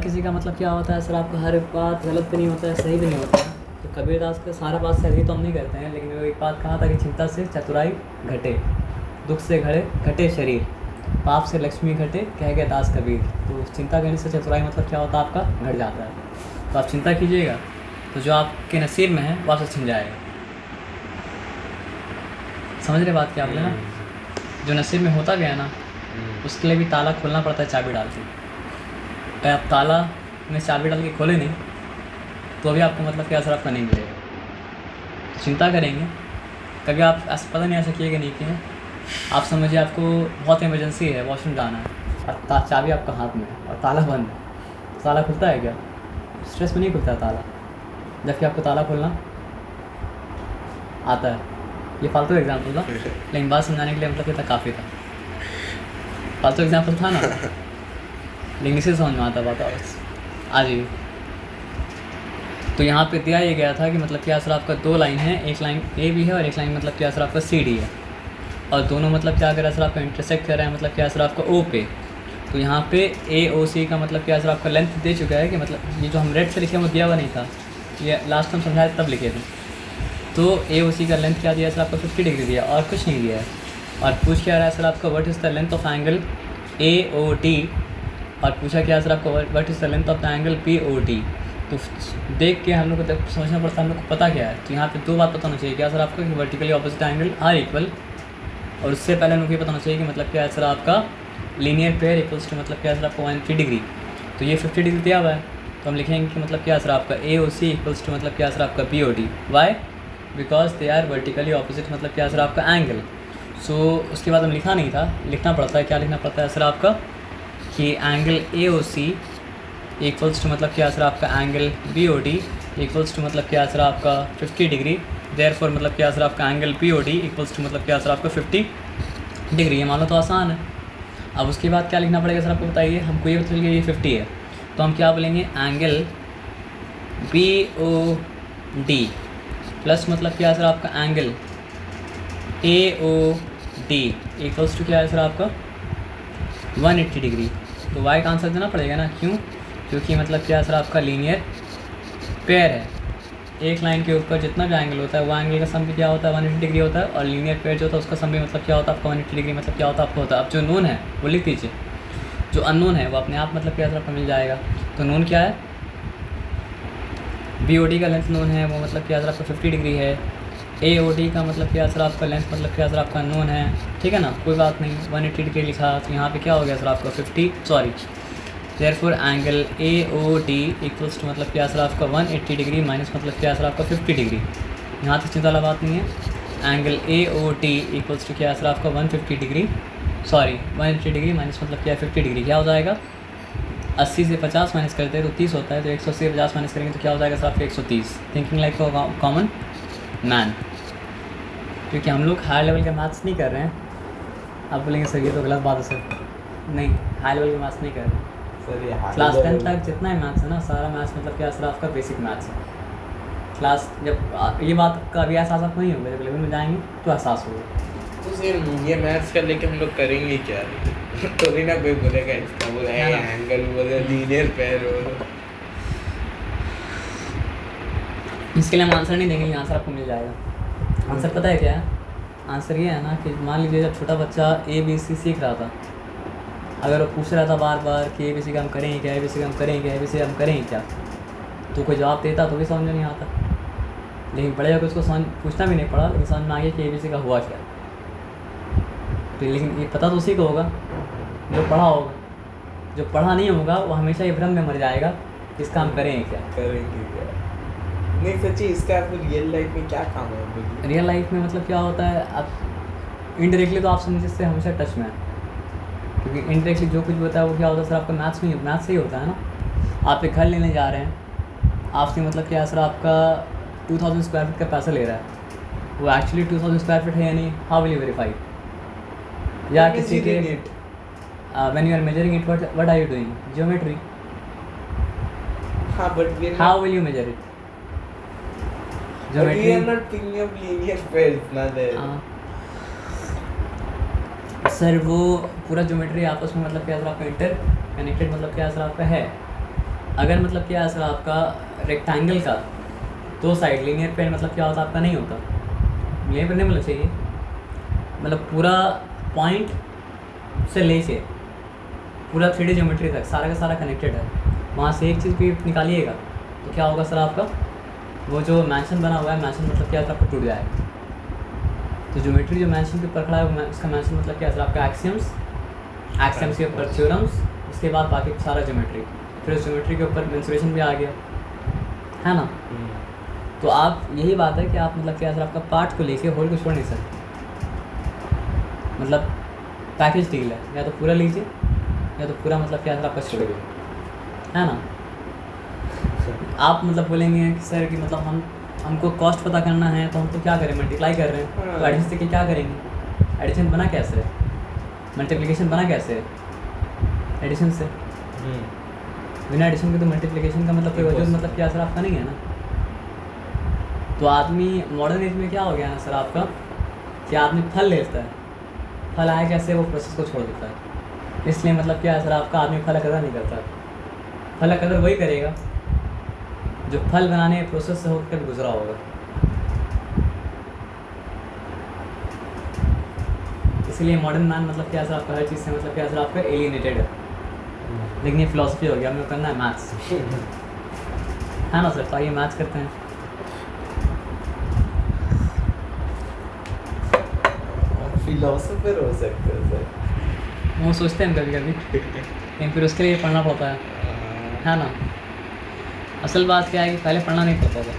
किसी का मतलब क्या होता है सर, आपका हर बात गलत भी नहीं होता है, सही भी नहीं होता है। तो कबीरदास का सारा बात सही तो हम नहीं करते हैं, लेकिन वो एक बात कहा था कि चिंता से चतुराई घटे, दुख से घटे शरीर, पाप से लक्ष्मी घटे, कह गए दास कबीर। तो चिंता करने से चतुराई मतलब क्या होता है, आपका घट जाता है। तो आप चिंता कीजिएगा तो जो आपके नसीब में है वो आपसे छिन जाएगा। समझ रहे बात क्या आपने ना? जो नसीब में होता गया ना, उसके लिए भी ताला खोलना पड़ता है चाबी डाल के। अगर आप ताला में चाबी डाल के खोले नहीं तो अभी आपको मतलब क्या असर आपका नहीं मिलेगा। चिंता करेंगे कभी आप पता नहीं ऐसा किए कि नहीं किए। आप समझिए आपको बहुत इमरजेंसी है, वॉशरूम जाना है और चाबी आपका हाथ में है और ताला बंद है। ताला खुलता है क्या? स्ट्रेस में नहीं खुलता ताला, जबकि आपको ताला खोलना आता है। ये फालतू एग्जाम्पल था, लेकिन बात समझाने के लिए मतलब इतना काफ़ी था। फालतू एग्जाम्पल था ना, लेकिन इसे समझ में आता बात। और आ जाइए। तो यहाँ पे दिया ये गया था कि मतलब क्या सर आपका 2 लाइन है, एक लाइन ए भी है और एक लाइन मतलब क्या सर आपका सी डी है, और दोनों मतलब क्या कर रहा है सर आपका इंटरसेक्ट कर रहा है मतलब क्या सर आपका ओ पे। तो यहाँ पे ए ओ सी का मतलब क्या सर आपका लेंथ दे चुका है कि मतलब ये जो हम रेड से लिखे वो दिया हुआ नहीं था, ये लास्ट हम समझाए तब लिखे थे। तो ए ओ सी का लेंथ क्या दिया है सर आपका 50 डिग्री दिया और कुछ नहीं दिया है। और पूछ क्या रहा है सर आपका what is the length of angle A O T, और पूछा क्या सर आपको what is the length of the angle P O T. तो देख के हम लोग को समझना पड़ता है हम लोग को पता क्या है। तो यहाँ पे 2 बात पता होना चाहिए क्या सर आपको, कि vertically opposite angle are equal, और उससे पहले हम लोग ये पता होना चाहिए कि मतलब क्या है सर आपका लीनियर पेयर इक्वल्स टू मतलब क्या है सर आपको 180 डिग्री। तो ये 50 डिग्री दिया हुआ है, तो हम लिखेंगे कि मतलब क्या है सर आपका ए ओ सी इक्वल्स टू मतलब क्या है सर आपका P O T. Why? Because they are vertically opposite मतलब क्या है सर आपका एंगल। सो उसके बाद हम लिखा नहीं था, लिखना पड़ता है। क्या लिखना पड़ता है सर आपका, कि angle A O C equals to मतलब क्या सर आपका angle B O D equals to मतलब क्या सर आपका 50 डिग्री। देयरफॉर मतलब क्या सर आपका angle P O D equals to मतलब क्या सर आपका 50 डिग्री। ये मान लो तो आसान है। अब उसके बाद क्या लिखना पड़ेगा सर आपको बताइए। हमको ये बता ये 50 है, तो हम क्या बोलेंगे angle B O D plus मतलब क्या है सर आपका angle A O D equals to क्या है सर आपका 180 डिग्री। तो वाई का आंसर देना पड़ेगा ना, क्यों? क्योंकि मतलब क्या है सर आपका लीनियर पेयर है। एक लाइन के ऊपर जितना भी एंगल होता है वो एंगल का सम भी क्या होता है 180 डिग्री होता है, और लीनियर पेयर जो होता है उसका सम भी मतलब क्या होता है आपका 180 डिग्री मतलब क्या होता है आपको होता है। अब जो नोन है वो लिख दीजिए, जो अननोन है वो अपने आप मतलब क्या सर आपको मिल जाएगा। तो नोन क्या है, बी ओ डी का लेंथ नोन है, वो मतलब क्या सर आपका 50 डिग्री है। ए ओ डी का मतलब क्या सर आपका लेंथ मतलब क्या सर आपका नोन है, ठीक है ना, कोई बात नहीं। 180 डिग्री लिखा, तो यहाँ पे क्या हो गया सर आपका 50 therefore angle A O D equals to मतलब क्या सर आपका 180 डिग्री माइनस मतलब क्या सर आपका 50 डिग्री। यहाँ तक चिंता वाला बात नहीं है। Angle A O D equals to क्या सर आपका 150 डिग्री 180 डिग्री माइनस मतलब क्या 50 डिग्री। क्या हो जाएगा, 80 से 50 माइनस करते हैं तो 30 होता है, तो 180 से 50 माइनस करेंगे तो क्या हो जाएगा सर आपका 130। Thinking like common man. क्योंकि हम लोग हाई लेवल का मैथ्स नहीं कर रहे हैं। आप बोलेंगे सर ये तो गलत बात है सर, नहीं हाई लेवल का मैथ्स नहीं कर रहे हैं सर। ये क्लास 10 तक जितना ही मैथ्स है ना, सारा मैथ्स मतलब क्या सर आपका बेसिक मैथ्स है। क्लास जब ये बात का अभी एहसास आपको नहीं होगा, जब लेवल में जाएंगे तो एहसास होगा। तो सर ये मैथ्स का लेके हम लोग करेंगे क्या? तो भी ना कोई बोलेगा इसका बोला है एंगल बोले लीनियर पेयर हो। इसके लिए हम आंसर नहीं देंगे, आंसर आपको मिल जाएगा। आंसर पता है क्या है? आंसर ये है ना कि मान लीजिए जब छोटा बच्चा ए बी सी सीख रहा था, अगर वो पूछ रहा था बार बार कि ए बी सी का हम करेंगे क्या, ए बी सी का हम करेंगे क्या, ए बी सी हम करेंगे क्या, तो कोई जवाब देता तो भी समझ में नहीं आता। लेकिन बड़े होकर उसको समझ पूछना भी नहीं पड़ा, लेकिन समझ में आ गया कि ए बी सी का हुआ क्या। तो लेकिन ये पता तो उसी को होगा जो पढ़ा होगा। जो पढ़ा नहीं होगा वो हमेशा ये भ्रम में मर जाएगा कि इसका हम करेंगे क्या। नहीं सच्ची इसका आपको रियल लाइफ में क्या काम है? रियल लाइफ में मतलब क्या होता है, आप इनडायरेक्टली तो आप समझ इससे हमेशा टच में है, क्योंकि इनडायरेक्टली जो कुछ भी होता है वो क्या होता है सर आपका मैथ्स में, मैथ्स से ही होता है ना। आप एक घर लेने जा रहे हैं, आपसे मतलब क्या सर आपका 2000 स्क्वायर फीट का पैसा ले रहा है, वो एक्चुअली 2000 स्क्वायर फीट है या नहीं, हाउ विल यू वेरीफाई? या किसी के when you are measuring it what are you doing, geometry. हाँ but how will you measure it? But we are not thinking of linear pairs ना there. Sir वो पूरा ज्योमेट्री आपस में मतलब क्या सर आपका इंटर कनेक्टेड मतलब क्या सर आपका है। अगर मतलब क्या सर आपका रेक्टेंगल का दो साइड लीनियर पेयर मतलब क्या होता आपका नहीं होता, लीनियर पेयर नहीं मिलना चाहिए, मतलब पूरा पॉइंट से लेके पूरा 3D ज्योमेट्री तक सारा का सारा कनेक्टेड है, वहाँ से एक चीज़ भी निकालिएगा तो क्या होगा सर आपका वो जो मैंशन बना हुआ है, मैंशन मतलब क्या आपका टूट जाएगा। तो ज्योमेट्री जो मैंशन के ऊपर खड़ा है उसका मैंशन मतलब क्या सर आपका एक्सियम्स, एक्सियम्स के ऊपर थ्योरम्स, उसके बाद बाकी सारा ज्योमेट्री, फिर उस ज्योमेट्री के ऊपर मेंसुरेशन भी आ गया, है ना। तो आप यही बात है कि आप मतलब क्या सर आपका पार्ट को लेके होल को छोड़ नहीं सकते, मतलब पैकेज डील है, या तो पूरा लीजिए या तो पूरा मतलब क्या सर आपका छोड़िए, है ना। आप मतलब बोलेंगे कि सर कि मतलब हमको कॉस्ट पता करना है तो हम तो क्या करें, मल्टीप्लाई कर रहे हैं तो एडिशन से क्या करेंगे, एडिशन बना कैसे है, मल्टीप्लिकेशन बना कैसे है, एडिशन से। बिना एडिशन के तो मल्टीप्लिकेशन का मतलब कोई वजूद मतलब क्या सर आपका नहीं है ना। तो आदमी मॉडर्न एज में क्या हो गया ना सर आपका कि आदमी फल लेता है, फल आए कैसे वो प्रोसेस को छोड़ देता है, इसलिए मतलब क्या है सर आपका आदमी फल कदर नहीं करता, फल कदर वही करेगा जो फल बनाने के प्रोसेस से होकर गुजरा होगा। इसलिए मॉडर्न मैन मतलब क्या सर आपका हर चीज़ से मतलब क्या सर आपका एलियनेटेड है। लेकिन ये फिलॉसफी हो गया, हमें करना है मैथ्स, है ना सर। तो आइए मैथ्स करते हैं। फिलोसोफर हो सकते हैं सर, वो सोचते हैं कभी कभी, लेकिन फिर उसके लिए पढ़ना पड़ता है ना। असल बात क्या है कि पहले पढ़ना नहीं पड़ता था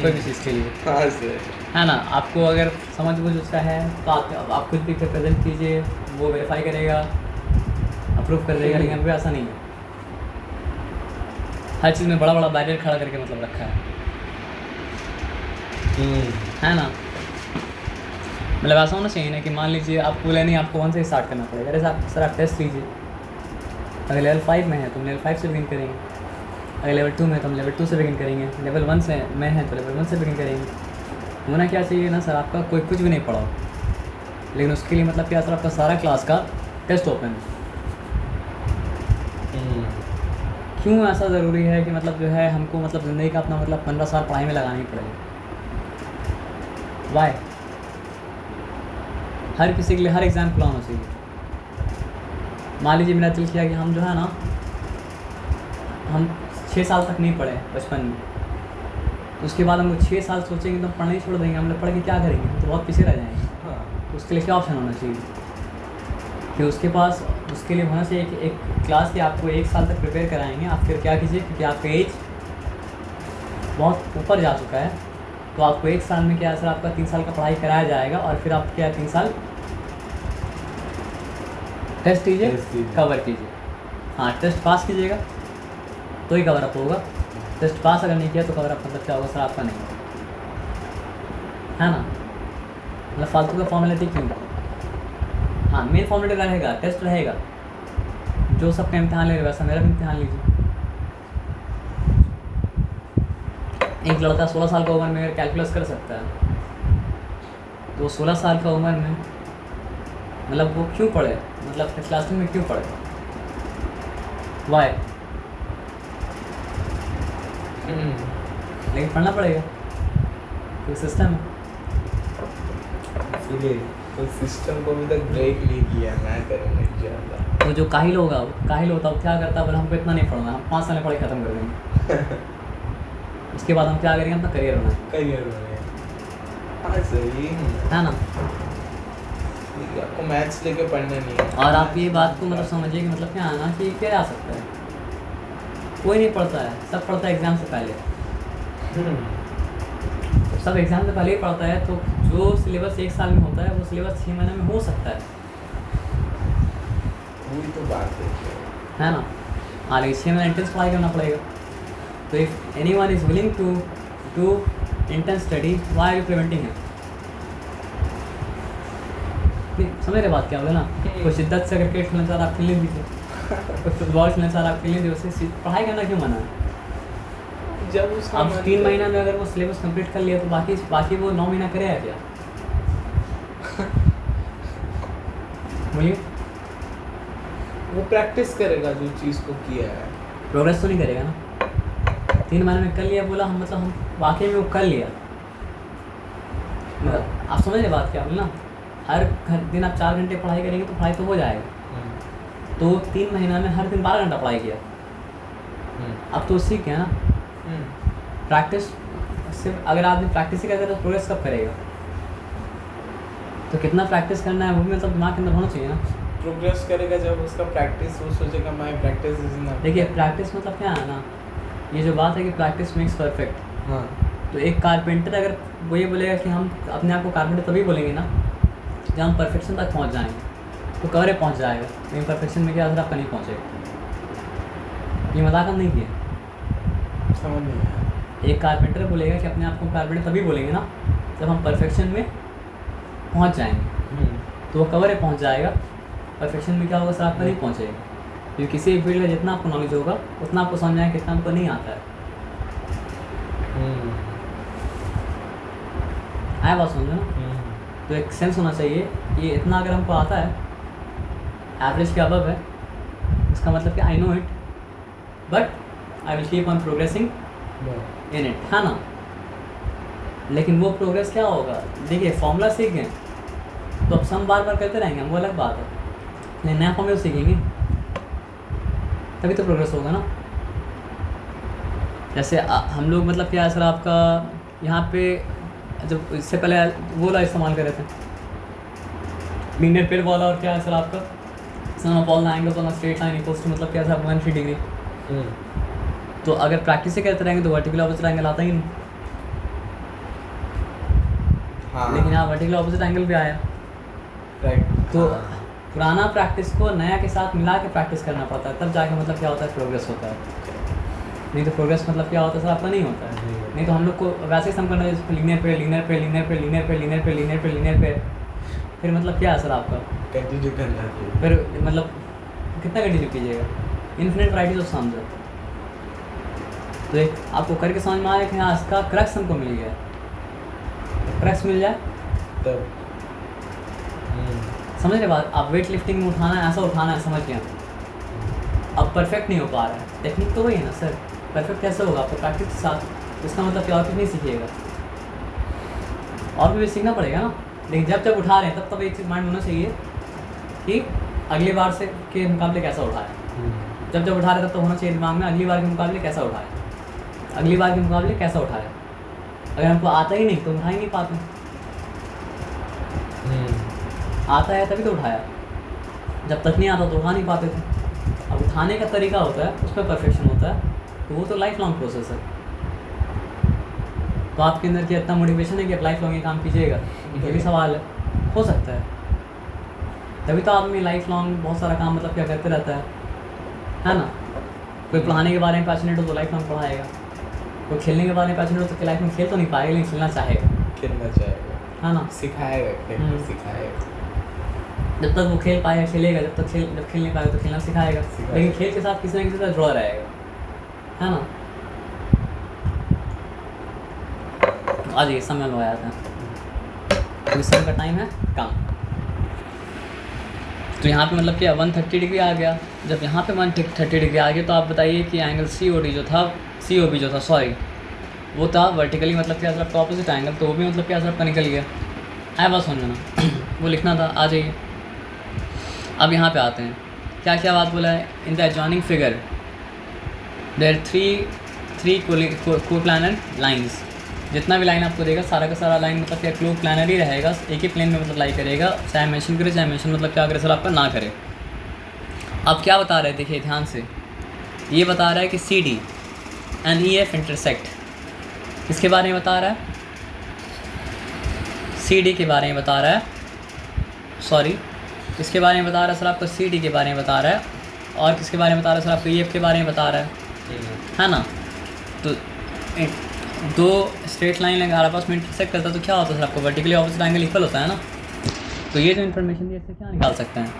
कोई भी चीज़ के लिए, हाँ सर, है ना। आपको अगर समझ बूझ उसका है तो आप कुछ भी प्रेजेंट कीजिए, वो वेरीफाई करेगा, अप्रूव कर देगा। लेकिन अभी ऐसा नहीं है, हर चीज़ में बड़ा बड़ा बैरियर खड़ा करके मतलब रखा है ना। मतलब ऐसा होना चाहिए ना कि मान लीजिए आप बोले नहीं आपको 1 से स्टार्ट करना पड़ेगा। अरे सर आप टेस्ट लीजिए, अगर लेवल 5 में है तो हम लेवल 5 से बिगिन करेंगे, अगर लेवल 2 में तो हम लेवल 2 से बिगिन करेंगे, लेवल 1 से में है तो लेवल 1 से बिगिन करेंगे। होना क्या चाहिए ना सर आपका कोई कुछ भी नहीं पढ़ा, लेकिन उसके लिए मतलब क्या सर आपका सारा क्लास का टेस्ट ओपन है। क्यों ऐसा ज़रूरी है कि मतलब जो है हमको मतलब ज़िंदगी का अपना मतलब 15 साल पढ़ाई में लगाना ही पड़ेगा। वाई? हर किसी के लिए हर एग्ज़ाम खुला होना चाहिए। मान लीजिए मेरा दिल किया कि हम जो है ना हम 6 साल तक नहीं पढ़े बचपन में, तो उसके बाद हम 6 साल सोचेंगे तो हम पढ़ना ही छोड़ देंगे, हम लोग पढ़ के क्या करेंगे, हम तो बहुत पीछे रह जाएंगे। तो उसके लिए क्या ऑप्शन होना चाहिए कि उसके पास उसके लिए होना चाहिए कि एक क्लास के आपको 1 साल तक प्रिपेयर कराएंगे। आप फिर क्या कीजिए, क्योंकि आपका एज बहुत ऊपर जा चुका है, तो आपको 1 साल में क्या सर आपका 3 साल का पढ़ाई कराया जाएगा, और फिर आप क्या 3 साल टेस्ट कीजिए, कवर कीजिए। हाँ, टेस्ट पास कीजिएगा तो ही कवर अप होगा, टेस्ट पास अगर नहीं किया तो कवर अप मतलब क्या होगा सर आपका नहीं, है ना। मतलब फालतू का फॉर्मेलिटी क्यों। हाँ, मेन फॉर्मेलिटी रहेगा, टेस्ट रहेगा, जो सबका इम्तिहान ले रहे वैसा मेरा भी इम्तिहान लीजिए। एक लड़का 16 साल का उम्र में अगर कैलकुलस कर सकता है, तो 16 साल का उम्र में मतलब वो क्यों पढ़े, मतलब क्लास में क्यों पढ़े, वाई? लेकिन पढ़ना पड़ेगा, तो सिस्टम है। इसीलिए तो सिस्टम को अभी तक ब्रेक नहीं किया, मैं करूँगा इंशाल्लाह। तो जो काहिल होता है वो क्या करता है, बोले हमको इतना नहीं पढ़ना, हम 5 साल में पढ़ाई ख़त्म कर देंगे। उसके बाद हम क्या करेंगे, अपना करियर बनाएंगे, करियर बनाएंगे। हाँ सही है ना। आपको मैथ्स लेके पढ़ना नहीं है, और आप ये बात को मतलब समझिए कि मतलब क्या आना कि क्या आ सकता है, कोई नहीं पढ़ता है, सब पढ़ता है एग्ज़ाम से पहले। सब एग्ज़ाम से पहले ही पढ़ता है, तो जो सिलेबस 1 साल में होता है वो सिलेबस 6 महीने में हो सकता है, वही तो बात है ना। हाँ, लेकिन 6 महीने इंटेंस पढ़ाई करना पड़ेगा। तो if anyone is willing to do intense study, why are you preventing him? समझ रहे बात क्या बोले ना। कोई शिद्दत से अगर क्रिकेट खेलना चाह रहा आप खेलने दीजिए, कोई फुटबॉल खेलना चाह रहा आप खेलने दीजिए, उससे पढ़ाई करना क्यों मना है? जब उसका अब 3 महीना में अगर वो सिलेबस कंप्लीट कर लिया तो बाकी वो 9 महीना करेगा क्या? बोलिए। वो प्रैक्टिस करेगा जो चीज़ को किया है। प्रोग्रेस तो नहीं करेगा ना। 3 महीने में कर लिया बोला हम, मतलब हम वाकई में वो कर लिया। मतलब आप समझ रहे बात क्या बोल ना, हर दिन आप 4 घंटे पढ़ाई करेंगे तो पढ़ाई तो हो जाएगा। तो 3 महीना में हर दिन 12 घंटा पढ़ाई किया, अब तो सीख गया ना। प्रैक्टिस सिर्फ अगर आदमी प्रैक्टिस ही करता है तो प्रोग्रेस कब करेगा? तो कितना प्रैक्टिस करना है वो भी मतलब दिमाग के अंदर होना चाहिए ना। प्रोग्रेस करेगा जब उसका प्रैक्टिस, वो सोचेगा माय प्रैक्टिस इज नॉट। देखिए प्रैक्टिस मतलब क्या है ना, ये जो बात है कि प्रैक्टिस मेक्स परफेक्ट। हाँ, तो एक कारपेंटर अगर वो ये बोलेगा कि हम अपने आप को कारपेंटर तभी बोलेंगे ना जब हम परफेक्शन तक पहुंच जाएंगे, तो कवरे पहुंच जाएगा, लेकिन परफेक्शन में क्या असर आपका नहीं पहुंचेगा। ये मजाक हम नहीं किया, समझ नहीं आया। एक कारपेंटर बोलेगा कि अपने आप को कारपेंटर तभी बोलेंगे ना जब हम परफेक्शन में पहुंच जाएंगे, तो वो कवरे पहुंच जाएगा। परफेक्शन में क्या होगा सर, आपका नहीं पहुंचेगा, क्योंकि किसी भी फील्ड का जितना आपको नॉलेज होगा उतना आपको समझ आएगा, कितना आपको नहीं आता है। आया बात समझो ना। तो एक सेंस होना चाहिए कि इतना अगर हमको आता है, एवरेज के अबव है, इसका मतलब कि I know it but I will keep on progressing in it, है ना। लेकिन वो प्रोग्रेस क्या होगा, देखिए फॉर्मूला सीख गए तो अब सम बार बार करते रहेंगे, हम वो अलग बात है, नहीं नया फॉर्मूला सीखेंगे तभी तो प्रोग्रेस होगा ना। जैसे हम लोग मतलब क्या है सर, आपका यहाँ पे जब इससे पहले वो वाला इस्तेमाल कर रहे थे, लीनियर पेयर वाला, और क्या है सर आपका sum of all the angles on a straight line equals to, मतलब क्या सर 180 डिग्री। तो अगर प्रैक्टिस से करते रहेंगे तो वर्टिकल ऑपोजिट एंगल आता ही नहीं। हाँ, लेकिन यहाँ वर्टिकल ऑपोजिट एंगल भी आया। राइट। तो पुराना प्रैक्टिस को नया के साथ मिला के प्रैक्टिस करना पड़ता है, तब जाके मतलब क्या होता है, प्रोग्रेस होता है। नहीं तो प्रोग्रेस मतलब क्या होता है सर, आपका नहीं होता है। नहीं तो हम लोग को वैसे ही सम करना है, लीनियर पे लीनियर पे लीनियर पे लीनियर पे लीनियर पे लीनियर पे लीनियर पे, फिर मतलब क्या है सर आपका, कंटिन्यू करना चाहिए। फिर मतलब कितना कंटिन्यू कीजिएगा, इन्फिनिट वैराइटीज ऑफ सम्स है। तो एक आपको करके समझ में आया कि हाँ इसका क्रक्स हमको मिल गया, क्रक्स मिल जाए तब समझ रहे बात। आप वेट लिफ्टिंग में उठाना है, ऐसा उठाना है, समझ गया। अब परफेक्ट नहीं हो पा रहा है, टेक्निक तो वही है ना सर, परफेक्ट कैसे होगा आपको प्रैक्टिस के साथ। इसका मतलब कि और कुछ नहीं सीखिएगा, और भी सीखना पड़ेगा ना। लेकिन जब उठा रहे हैं तब एक चीज़ माइंड होना चाहिए कि अगली बार से के मुकाबले कैसा उठाए। जब उठा रहे तब तो होना चाहिए दिमाग में अगली बार के मुकाबले कैसा उठाए, अगली बार के मुकाबले कैसा उठाए। अगर हमको आता ही नहीं तो उठा ही नहीं पाते, आता है तभी तो उठाया, जब तक नहीं आता तो उठा नहीं पाते थे। अब उठाने का तरीका होता है, उसमें परफेक्शन होता है, तो वो तो लाइफ लॉन्ग प्रोसेस है। तो आपके अंदर क्या इतना मोटिवेशन है कि आप लाइफ लॉन्ग ये काम कीजिएगा, ये भी सवाल है, हो सकता है। तभी तो आदमी लाइफ लॉन्ग बहुत सारा काम मतलब क्या करते रहता है ना। कोई पढ़ाने के बारे में पैशनेट हो तो लाइफ लॉन्ग पढ़ाएगा, कोई खेलने के बारे में पैशनेट हो तो लाइफ में खेल तो नहीं पाएगा, लेकिन खेलना चाहेगा, खेलना चाहेगा, है ना। सिखाएगा, सिखाएगा। जब तक वो खेल पाएगा खेलेगा, जब खेल नहीं पाएगा तो खेलना सिखाएगा। लेकिन खेल के साथ किसी ना किसी तरह जुड़ा रहेगा, है ना। आज ये समय लगाया था, तो इस समय का टाइम है कम। तो यहाँ पे मतलब क्या 130 डिग्री आ गया। जब यहाँ पे 130 डिग्री आ गया तो आप बताइए कि एंगल COD जो था, COB जो था सॉरी, वो था वर्टिकली मतलब क्या सर आपका ऑपोजिट एंगल, तो वो भी मतलब क्या सर आपका निकल गया। आया बात समझो ना वो लिखना था, आ जाइए। अब यहाँ पे आते हैं, क्या क्या बात बोला है। In the adjoining figure there three coplanar lines. जितना भी लाइन आपको देगा सारा का सारा लाइन मतलब क्या क्लो प्लानर ही रहेगा, एक ही प्लेन में मतलब लाई करेगा, चाहे मेंशन करे चाहे मेंशन मतलब क्या करे सर आपका ना करे। अब क्या बता रहे हैं देखिए ध्यान से, ये बता रहा है कि CD and EF इंटरसेक्ट। किसके बारे में बता रहा है, CD के बारे में बता रहा है, सॉरी किसके बारे में बता रहा है सर आपको, CD के बारे में बता रहा है, और किसके बारे में बता रहा है सर आपको, EF के बारे में बता रहा है ना। तो दो स्ट्रेट लाइन अगर आपस में इंटरसेक्ट करता है तो क्या होता है सर आपको, वर्टिकली ऑपोजिट एंगल इक्वल होता है ना। तो ये जो इन्फॉर्मेशन दिया इससे क्या निकाल सकते हैं,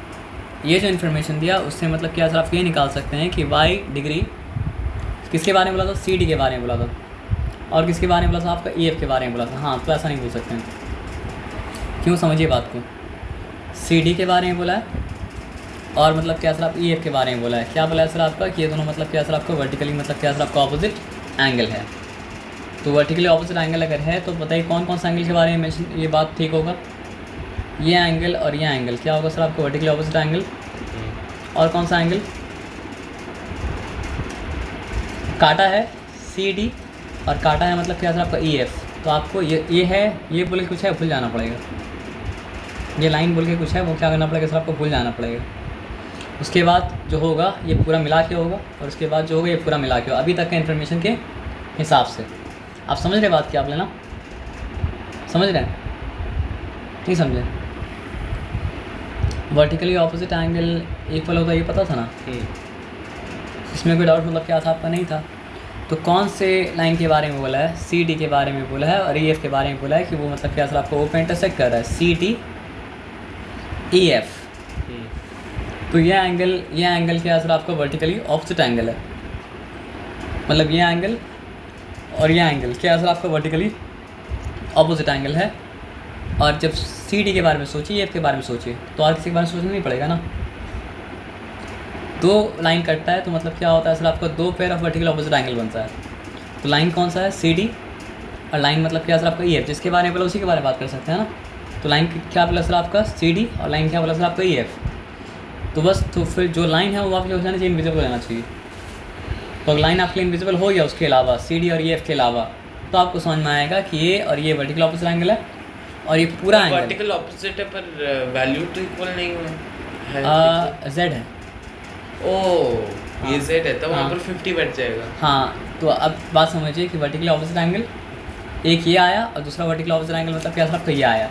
ये जो इन्फॉर्मेशन दिया उससे मतलब क्या सर आप ये निकाल सकते हैं कि y डिग्री किसके बारे में बोला था, CD के बारे में बोला था, और किसके बारे में बोला था आपका, EF के बारे में बोला था। हाँ तो ऐसा नहीं बोल सकते हैं, क्यों समझिए बात को। CD के बारे में बोला है और मतलब क्या सर आप ई एफ के बारे में बोला है, क्या बोला है सर आपका कि ये दोनों मतलब क्या सर आपका वर्टिकली मतलब क्या सर आपका ऑपोजिट एंगल है। तो वर्टिकली ऑपोजिट एंगल अगर है तो बताइए कौन कौन सा एंगल के बारे में मेंशन ये बात ठीक होगा, ये एंगल और ये एंगल क्या होगा सर आपका वर्टिकली ऑपोजिट एंगल। और कौन सा एंगल काटा है सी डी और काटा है मतलब क्या सर आपका ई एफ। तो आपको ये है, ये बोल के कुछ है भूल जाना पड़ेगा, ये लाइन बोल के कुछ है वो क्या करना पड़ेगा सर आपको भूल जाना पड़ेगा। उसके बाद जो होगा ये पूरा मिला के होगा और उसके बाद जो होगा ये पूरा मिला के होगा, अभी तक के इन्फॉर्मेशन के हिसाब से। आप समझ रहे बात क्या आप लेना, समझ रहे हैं नहीं समझे। वर्टिकली ऑपोजिट एंगल इक्वल होता है ये पता था ना, इसमें कोई डाउट मतलब क्या था आपका नहीं था। तो कौन से लाइन के बारे में बोला है, सी डी के बारे में बोला है और ई एफ के बारे में बोला है कि वो मतलब क्या सर आपको ओ पे इंटरसेक्ट कर रहा है सी डी ई एफ। तो ये एंगल क्या सर आपका वर्टिकली ऑपोजिट एंगल है, मतलब ये एंगल और ये एंगल क्या सर आपका वर्टिकली ऑपोजिट एंगल है। और जब सी डी के बारे में सोचिए, एफ के बारे में सोचिए, तो और किसी के बारे में सोचना नहीं पड़ेगा ना। दो लाइन कटता है तो मतलब क्या होता है सर आपका दो pair of vertical opposite angle बनता है। तो लाइन कौन सा है सी डी और लाइन मतलब क्या सर आपका ई एफ, जिसके बारे में बोला उसी के बारे में बात कर सकते हैं ना। तो लाइन क्या बोला सर आपका सी डी और लाइन क्या बोला सर आपका ई एफ। तो बस तो फिर जो लाइन है वो आपके हो जाना चाहिए इनविजिबल रहना चाहिए। तो अगर लाइन आपके इनविजिबल हो गया उसके अलावा सी डी और ई एफ के अलावा, तो आपको समझ में आएगा कि ये और ये वर्टिकल ऑपोजिट एंगल है और ये पूरा एंगल वर्टिकल ऑपोजिट है पर वैल्यू तो इक्वल नहीं हुआ है। जेड है। ओह ये जेड है तो वहाँ पर 50 बैठ जाएगा। हाँ तो अब बात समझिए कि वर्टिकल ऑपोजिट एंगल एक ये आया और दूसरा वर्टिकल ऑपोजिट एंगल मतलब क्या सर आपका ये आया।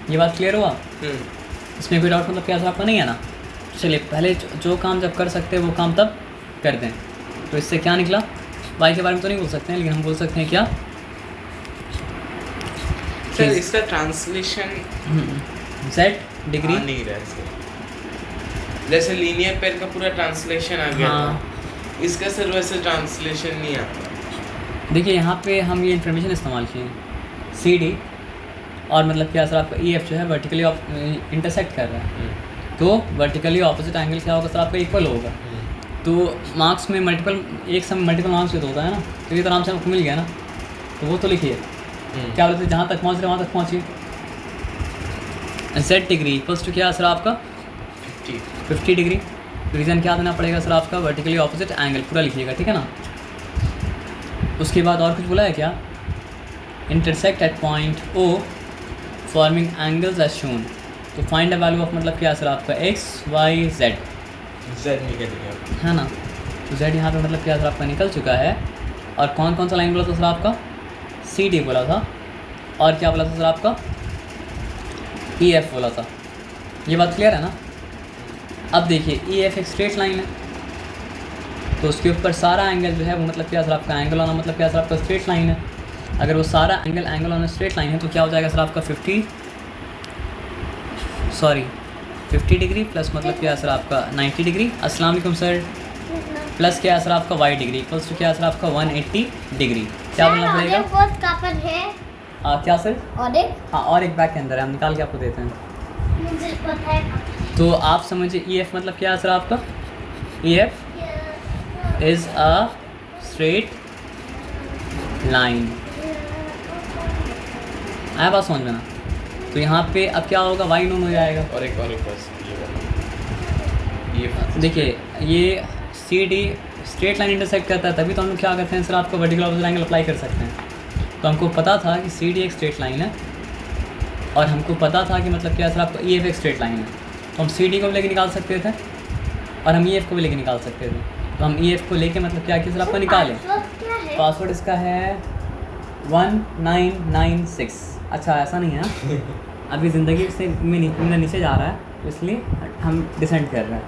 ये बात क्लियर हुआ, इसमें कोई डाउट मतलब क्या सर आपका नहीं है ना। चलिए पहले जो काम जब कर सकते हैं वो काम तब कर दें। तो इससे क्या निकला, वाई के बारे में तो नहीं बोल सकते हैं लेकिन हम बोल सकते हैं क्या सर इसका ट्रांसलेशन जेड डिग्री नहीं रहा सर, जैसे लीनियर पेयर का पूरा ट्रांसलेशन आ गया हाँ। था, इसका सर वैसे ट्रांसलेशन नहीं आता। देखिए यहाँ पे हम ये इन्फॉर्मेशन इस्तेमाल किए सी डी और मतलब क्या सर आपका ई एफ जो है वर्टिकली इंटरसेक्ट कर रहा है। तो वर्टिकली ऑपोजिट एंगल क्या होगा सर आपका इक्वल होगा। तो मार्क्स में मल्टीपल एक समय मल्टीपल मार्क्स भी तो होता है ना, तो ये तो आराम से आपको मिल गया ना। तो वो तो लिखिए क्या बोलते हैं जहाँ तक पहुँच रहे वहाँ तक पहुँचिए। जेड डिग्री इक्वल्स टू क्या सर आपका 50 डिग्री। रीज़न क्या देना पड़ेगा सर आपका वर्टिकली ऑपोजिट एंगल, पूरा लिखिएगा ठीक है ना। उसके बाद और कुछ बोला है क्या, intersect at point O forming angles as shown. तो फाइंड द वैल्यू ऑफ मतलब क्या सर आपका एक्स वाई जेड निकल गया है ना। तो जेड यहाँ पे मतलब क्या सर आपका निकल चुका है। और कौन कौन सा लाइन बोला था सर आपका, सी डी बोला था और क्या बोला था सर आपका ई एफ बोला था। ये बात क्लियर है ना। अब देखिए ई एफ एक स्ट्रेट लाइन है तो उसके ऊपर सारा एंगल जो है वो मतलब क्या सर आपका एंगल ऑन मतलब क्या सर आपका स्ट्रेट लाइन है। अगर वो सारा एंगल ऑन स्ट्रेट लाइन है तो क्या हो जाएगा सर आपका 50 डिग्री प्लस मतलब क्या सर आपका 90 डिग्री। अस्सलाम वालेकुम सर। प्लस क्या सर आपका वाई डिग्री इक्वल्स टू क्या सर आपका 180 डिग्री। क्या बोलना पड़ेगा क्या सर और एक हाँ और एक बैग के अंदर है, हम निकाल के आपको देते हैं। मुझे पता है। तो आप समझिए ई एफ मतलब क्या है सर आपका, E F is a straight line. आया बात समझ में ना। तो यहाँ पे अब क्या होगा वाई नोन हो जाएगा। और एक बस ये देखिए ये C D straight line intersect करता है तभी तो हम लोग क्या करते हैं सर आपको वर्टिकल ऑपोजिट एंगल अप्लाई कर सकते हैं। तो हमको पता था कि सी डी एक स्ट्रेट लाइन है और हमको पता था कि मतलब क्या सर आपको ई एफ एक स्ट्रेट लाइन है। तो हम सी डी को भी लेके निकाल सकते थे और हम ई एफ को भी लेके निकाल सकते थे। तो हम ई एफ को लेके मतलब क्या कि सर आपको निकालें। पासवर्ड इसका है 1996। अच्छा ऐसा नहीं है ना, अभी ज़िंदगी से मेरा नीचे जा रहा है तो इसलिए हम डिसेंड कर रहे हैं।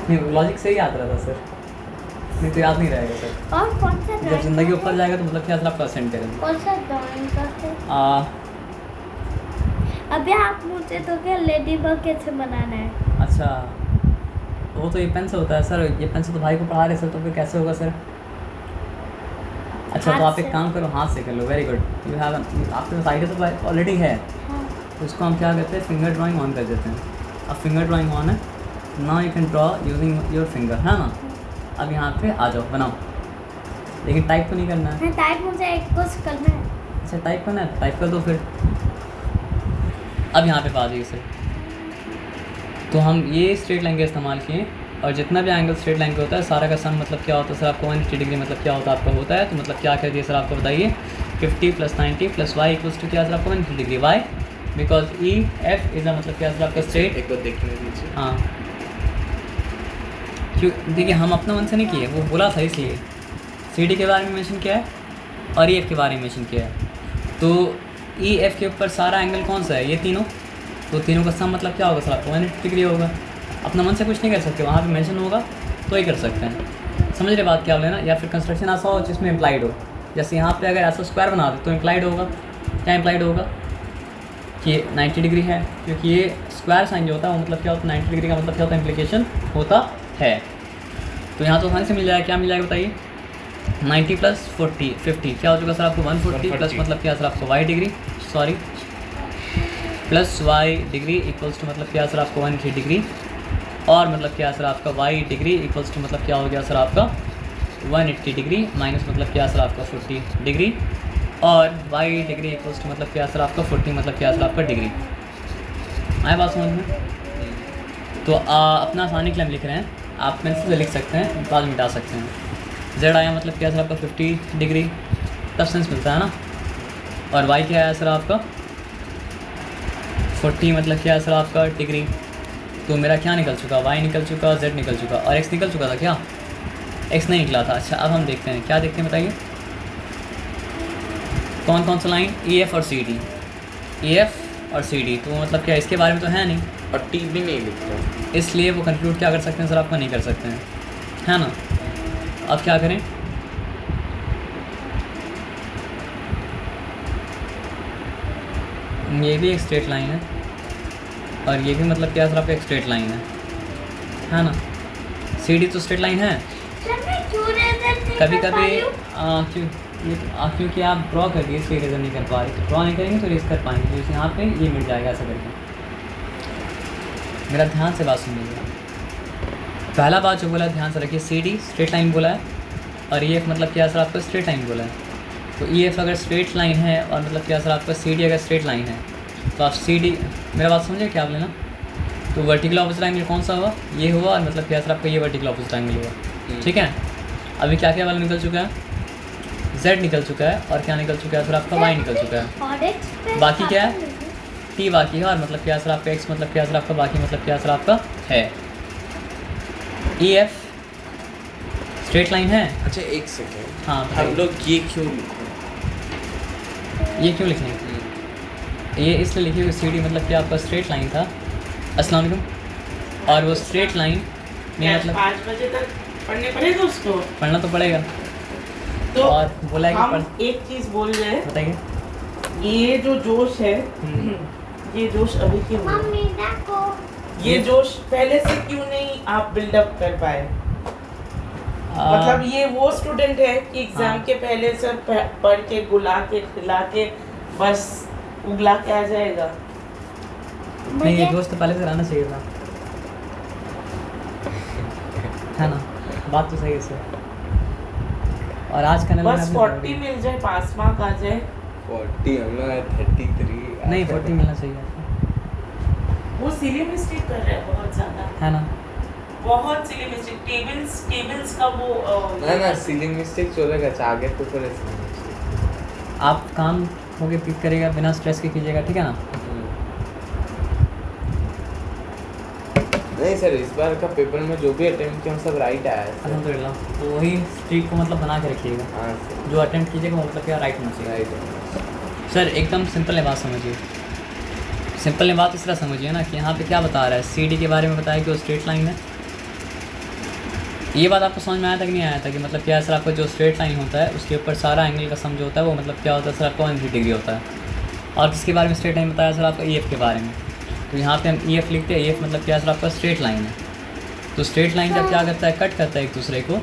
नहीं लॉजिक से ही याद रहा था सर, नहीं तो याद नहीं रहेगा सर। और कौन सा जब ज़िंदगी ऊपर जाएगा तो मतलब क्या सर आप असेंड करेंगे। कौन सा ड्राइंग का है? अभी आप मुझे तो क्या लेडी बग कैसे बनाना है। अच्छा वो तो ये पेन से होता है सर, ये पेन से तो भाई को पढ़ा रहे सर, तो फिर कैसे होगा सर। अच्छा तो आप एक काम करो हाथ से कर लो, वेरी गुड। यू हैव आपके पास आइडिया तो ऑलरेडी है। हाँ। तो उसको हम क्या करते हैं फिंगर ड्राइंग ऑन कर देते हैं। अब फिंगर ड्राइंग ऑन है, now you can draw using your finger, है ना। अब यहाँ पे आ जाओ, बनाओ, लेकिन टाइप तो नहीं करना है। मैं टाइप मुझे एक कुछ करना है। अच्छा टाइप करना है, टाइप कर दो फिर। अब यहाँ पे पा जाइए सर। तो हम ये स्ट्रेट लाइन का इस्तेमाल किए, और जितना भी एंगल स्ट्रेट लाइन का होता है सारा का सम मतलब क्या होता है सर आपको 180 डिग्री मतलब क्या होता है आपका होता है। तो मतलब क्या कर दिए सर आपको बताइए, 50 + 90 + y = क्या सर आपको 180 degree. Why because E F is मतलब क्या सर आपका स्ट्रेट। एक बार देखने दीजिए। हाँ क्यों, देखिए हम अपना मन से नहीं किए, वो बोला था इसलिए। सी डी के बारे में मेंशन किया है और ई एफ के बारे में मेंशन किया है। तो ई एफ के ऊपर सारा एंगल कौन सा है, ये तीनों। तो तीनों का सम मतलब क्या होगा सर आपको 180 डिग्री होगा। अपना मन से कुछ नहीं कर सकते, वहाँ पे मेंशन होगा तो ही कर सकते हैं। समझ रहे बात क्या बोले ना। या फिर कंस्ट्रक्शन ऐसा हो जिसमें इम्प्लाइड हो, जैसे यहाँ पे अगर ऐसा स्क्वायर बना दे तो इम्प्लाइड होगा। क्या इम्प्लाइड होगा कि 90 डिग्री है, क्योंकि ये स्क्वायर साइन जो होता है वो मतलब क्या होता है 90 डिग्री का मतलब क्या होता है इम्प्लीकेशन होता है। तो यहाँ तो आसानी से मिल जाएगा, क्या मिल जाएगा बताइए, 90 + 40 50 क्या हो चुका सर आपको 140 प्लस मतलब क्या सर आपको y degree sorry plus y degree equals to मतलब क्या सर आपको 180 डिग्री, और मतलब क्या सर आपका y डिग्री इक्वल्स टू मतलब क्या हो गया सर आपका 180 डिग्री माइनस मतलब क्या सर आपका 40 डिग्री, और y डिग्री इक्वल्स टू मतलब क्या सर आपका 40 मतलब क्या सर आपका डिग्री। आए बात समझ में। तो अपना आसानी के लिए हम लिख रहे हैं, आप पेंसिल से लिख सकते हैं, बाद में मिटा सकते हैं। z आया मतलब क्या सर आपका 50 डिग्री, तब सेंस मिलता है ना। और y क्या आया सर आपका 40 मतलब क्या है सर आपका डिग्री। तो मेरा क्या निकल चुका, y निकल चुका, z निकल चुका, और x निकल चुका था क्या, x नहीं निकला था। अच्छा अब हम देखते हैं, क्या देखते हैं बताइए, कौन कौन सा लाइन, ई एफ और सी डी, ई एफ और सी डी। तो मतलब क्या इसके बारे में तो है नहीं, और टी भी नहीं लिखता, इसलिए वो कंक्लूड क्या कर सकते हैं सर आपका नहीं कर सकते हैं, है ना। अब क्या करें, ये भी एक स्ट्रेट लाइन है और ये भी मतलब क्या सर आपका एक स्ट्रेट लाइन है ना। सी डी तो स्ट्रेट लाइन है। कभी कभी क्योंकि आप ड्रॉ कर दिए इसलिए इरेजर नहीं कर पा रहे, तो ड्रॉ नहीं करेंगे तो इरेज कर पाएंगे। तो यहाँ पे ये मिल जाएगा ऐसा करके। मेरा ध्यान से बात सुनिएगा। पहला बात जो बोला ध्यान से रखिए, सी डी स्ट्रेट लाइन बोला है और ई एफ मतलब क्या सर आपका स्ट्रेट लाइन बोला है। तो ई एफ अगर स्ट्रेट लाइन है और मतलब क्या सर आपका सी डी अगर स्ट्रेट लाइन है, तो आप सी डी, मेरा बात समझिए क्या बोले ना। तो वर्टिकल ऑपोजिट एंगल कौन सा हुआ, ये हुआ, और मतलब क्या सर आपका ये वर्टिकल ऑपोजिट एंगल हुआ। ठीक है, अभी क्या क्या वाला निकल चुका है, z निकल चुका है, और क्या निकल चुका है सर आपका y निकल चुका है। बाकी क्या है, t बाकी है, और मतलब क्या सर आपका x मतलब क्या सर आपका बाकी मतलब क्या सर आपका है। ई एफ स्ट्रेट लाइन है। अच्छा एक सेकेंड, हाँ हम लोग ये क्यों लिखे, ये क्यों लिखें, ये इसलिए लिखे क्योंकि सी डी मतलब क्या आपका स्ट्रेट लाइन था। अस्सलाम वालेकुम। और वो स्ट्रेट लाइन में मतलब 5 बजे तक पढ़ने पड़ेगा उसको, पढ़ना तो पड़ेगा। तो और बोला है कि हम एक चीज बोल रहे हैं, बताइए, ये जो जोश है, ये जोश अभी क्यों है? मम्मी देखो, ये जोश पहले से क्यों नहीं आप बिल्डअप कर पाए? मतलब ये वो स्टूडेंट है कि एग्जाम हाँ। के पहले से पढ़ के गुला के खिला के बस उगला के आ जाएगा। नहीं ये दोस्त तो पहले से रहना चाहिए था, है ना। बात तो सही है सर। और आज का बस 40 मिल जाए, पास मार्क आ जाए। 40 हम लोग 33 नहीं 40 मिलना चाहिए आपको, वो सिली मिस्टेक कर रहा है बहुत ज्यादा, है ना। बहुत सिली मिस्टेक। टेबल्स का वो ना सीलिंग मिस्टेक चलेगा, आगे तो फिर मिस्टेक। आप काम होके पिक करेगा, बिना स्ट्रेस के कीजिएगा, ठीक है ना। नहीं सर, इस बार का पेपर में जो भी अटेम्प्ट किया सब राइट आया है सर। अल्हम्दुलिल्लाह। तो वही स्ट्रीक को मतलब बना के रखिएगा, हाँ सर, जो अटेम्प्ट कीजिएगा वो मतलब क्या राइट होना चाहिए। राइट। सर एकदम सिंपल है बात, समझिए। सिंपल है बात इस तरह समझिए ना कि यहाँ पे क्या बता रहा है, सी डी के बारे में बताया कि वो स्ट्रेट लाइन है। ये बात आपको समझ में आया था कि नहीं आया था कि मतलब क्या है सर आपका जो स्ट्रेट लाइन होता है उसके ऊपर सारा एंगल का सम जो होता है वो मतलब क्या होता है सर आपका 180 डिग्री होता है। और किसके बारे में स्ट्रेट लाइन बताया सर आपका, ई एफ के बारे में। तो यहाँ पे हम ई एफ लिखते हैं, ई एफ मतलब क्या है सर आपका स्ट्रेट लाइन है। तो स्ट्रेट लाइन जब क्या करता है, कट करता है एक दूसरे को,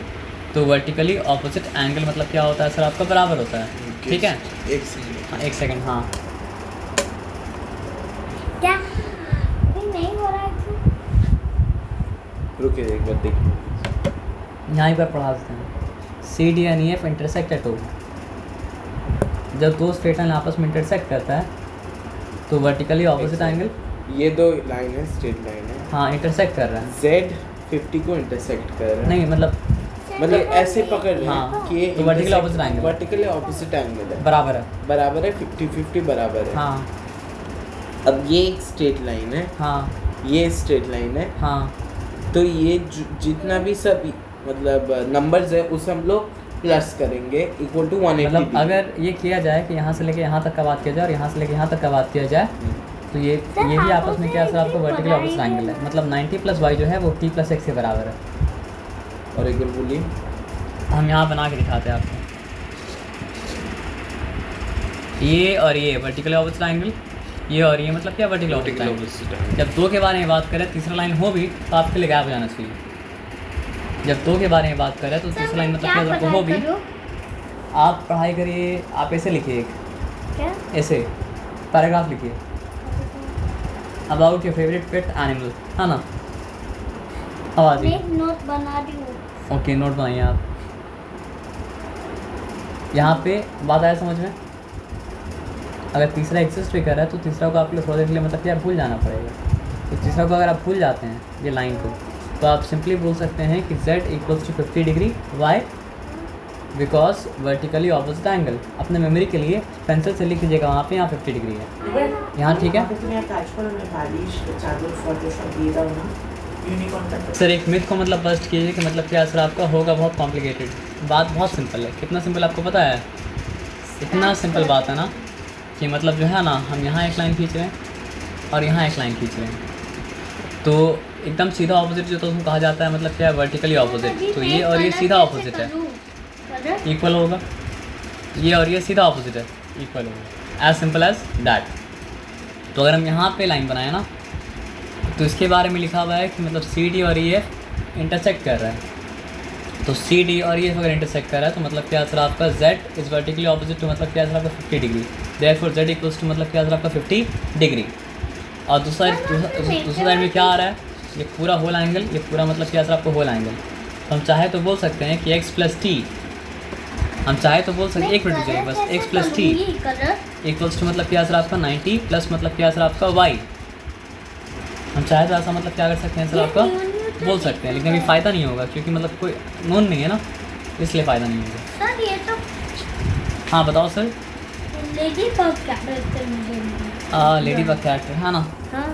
तो वर्टिकली ऑपोजिट एंगल मतलब क्या होता है सर आपका बराबर होता है। ठीक है, एक सेकंड। हाँ एक सेकेंड। हाँ क्या अभी नहीं हो रहा है क्यों? के एक बार देख। यहाँ पर पढ़ा देते हैं। C D and E F intersect at O. जब दो स्ट्रेट लाइन आपस में इंटरसेक्ट करता है तो वर्टिकली ऑपोजिट एंगल, ये दो लाइन है, स्ट्रेट लाइन है। हाँ इंटरसेक्ट कर रहा है। Z 50 को इंटरसेक्ट कर रहा है। नहीं मतलब ऐसे पकड़ रहे हाँ, हैं कि तो vertical opposite angle, vertically opposite angle है, बराबर है। बराबर है, 50-50 बराबर है। हाँ अब ये एक स्ट्रेट लाइन है, हाँ ये स्ट्रेट लाइन है, हाँ, तो ये जितना भी सब मतलब नंबर्स है उसे हम लोग प्लस करेंगे इक्वल टू 180 मतलब अगर ये किया जाए कि यहाँ से लेके यहाँ तक का बात किया जाए और यहाँ से लेके यहाँ तक का बात किया जाए तो ये भी आपस में क्या सर आपको वर्टिकल ऑपोजिट एंगल है। मतलब 90 + y जो है वो t + x के बराबर है। और एक बार बोलिए। हम यहाँ बना के दिखाते हैं आपको। ये और ये वर्टिकल ऑपोजिट एंगल, ये और ये मतलब क्या वर्टिकल ऑपोजिट एंगल। जब दो के बारे में बात करें, तीसरा लाइन हो भी तो आपके लिए गैप हो जाना चाहिए। जब दो के बारे में बात करें तो तीसरा लाइन मतलब क्या आपको हो भी, आप पढ़ाई करिए, आप ऐसे लिखिए, क्या ऐसे पैराग्राफ लिखिए about your favourite pet animal, है ना। अब आ जाइए। मैं नोट बना रही हूँ। ओके नोट बनाइए आप। यहाँ पे बात आया समझ में। अगर तीसरा एग्जिस्ट भी कर रहा है तो तीसरा को आप लोग थोड़ा देर के लिए मतलब यार भूल जाना पड़ेगा। तो तीसरा को अगर आप भूल जाते हैं ये लाइन को, तो आप सिंपली बोल सकते हैं कि z = 50 degree, why because vertically opposite angle. अपने मेमोरी के लिए पेंसिल से लिख लीजिएगा वहाँ पे, यहाँ 50 डिग्री है, यहाँ ठीक है। सर एक मिथ को मतलब बस्ट कीजिए कि मतलब क्या सर आपका होगा बहुत कॉम्प्लिकेटेड। बात बहुत सिंपल है। कितना सिंपल आपको पता है? इतना सिंपल बात है ना कि मतलब जो है ना, हम यहाँ एक लाइन खींच रहे हैं और यहाँ एक लाइन खींच रहे हैं, तो एकदम सीधा ऑपोजिट जो तो उसको कहा जाता है मतलब क्या है वर्टिकली ऑपोजिट। तो ये और ये सीधा ऑपोजिट है, इक्वल होगा। ये और ये सीधा ऑपोजिट है, इक्वल होगा। As simple as that. तो अगर हम यहाँ पे लाइन बनाए ना तो इसके बारे में लिखा हुआ है कि मतलब सी डी और ई एफ इंटरसेक्ट कर रहा है। तो सी डी और ई एफ अगर इंटरसेक्ट कर रहा है तो मतलब क्या सर आपका z is vertically opposite to मतलब क्या सर आपका 50 डिग्री। देयरफॉर z = मतलब क्या सर आपका 50 डिग्री। और दूसरा साइड में क्या आ रहा है, ये पूरा होल एंगल, ये पूरा मतलब क्या सर आपको होल एंगल। तो हम चाहे तो बोल सकते हैं कि x + t, हम चाहे तो बोल सकते हैं, एक मिनट दीजिए बस, x + t = मतलब क्या सर आपका 90 प्लस मतलब क्या सर आपका y। हम चाहे तो ऐसा मतलब क्या कर सकते हैं सर आपका बोल सकते हैं, लेकिन अभी फ़ायदा नहीं होगा क्योंकि मतलब कोई नोन नहीं है ना, इसलिए फ़ायदा नहीं होगा। सर ये तो हाँ बताओ सर। लेडी बग कैरेक्टर मुझे लेडी बग कैरेक्टर है ना। हाँ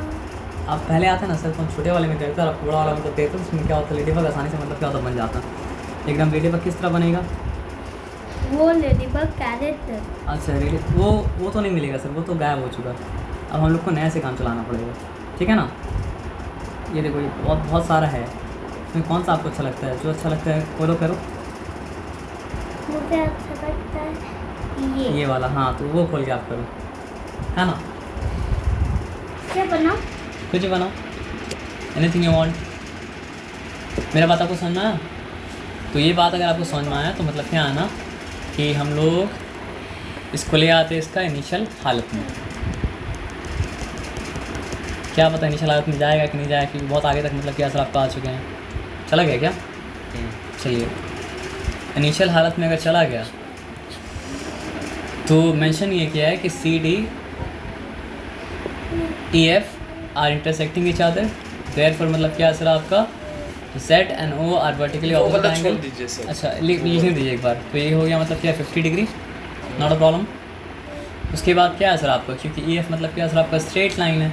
आप पहले आते ना सर, कौन छोटे वाले में कैरेक्टर, आप बड़ा वाला मतलब देते तो उसमें क्या होता है लेडी बग आसानी से मतलब क्या होता बन जाता। एकदम लेडी बग किस तरह बनेगा? वो लेडी बग कैरेक्टर। अच्छा रेडी वो तो नहीं मिलेगा सर, वो तो गायब हो चुका। अब हम लोग को नया से काम चलाना पड़ेगा, ठीक है ना। ये देखो ये बहुत सारा है, इसमें कौन सा आपको अच्छा लगता है? जो अच्छा लगता है फॉलो करो। मुझे अच्छा लगता है ये वाला, हाँ तो वो खोल के आप करो, है ना। क्या बनाओ? कुछ बनाओ, एनीथिंग यू वांट। मेरा बात आपको समझ में आया? तो ये बात अगर आपको समझ में आया तो मतलब क्या है ना कि हम लोग इसको ले आते हैं इसका इनिशियल हालत में। क्या पता इनिशियल हालत में जाएगा कि नहीं जाएगा, क्योंकि बहुत आगे तक मतलब क्या सर आपका आ चुके हैं। चला गया क्या? चलिए इनिशियल हालत में अगर चला गया तो मेंशन ये किया है कि C D E F are intersecting each other, therefore मतलब क्या सर आपका Z and O are vertically opposite angle. अच्छा लिखने दीजिए एक बार। तो ये हो गया मतलब क्या 50 डिग्री, नॉट अ प्रॉब्लम। उसके बाद क्या है सर आपका, क्योंकि ई एफ मतलब क्या सर आपका स्ट्रेट लाइन है,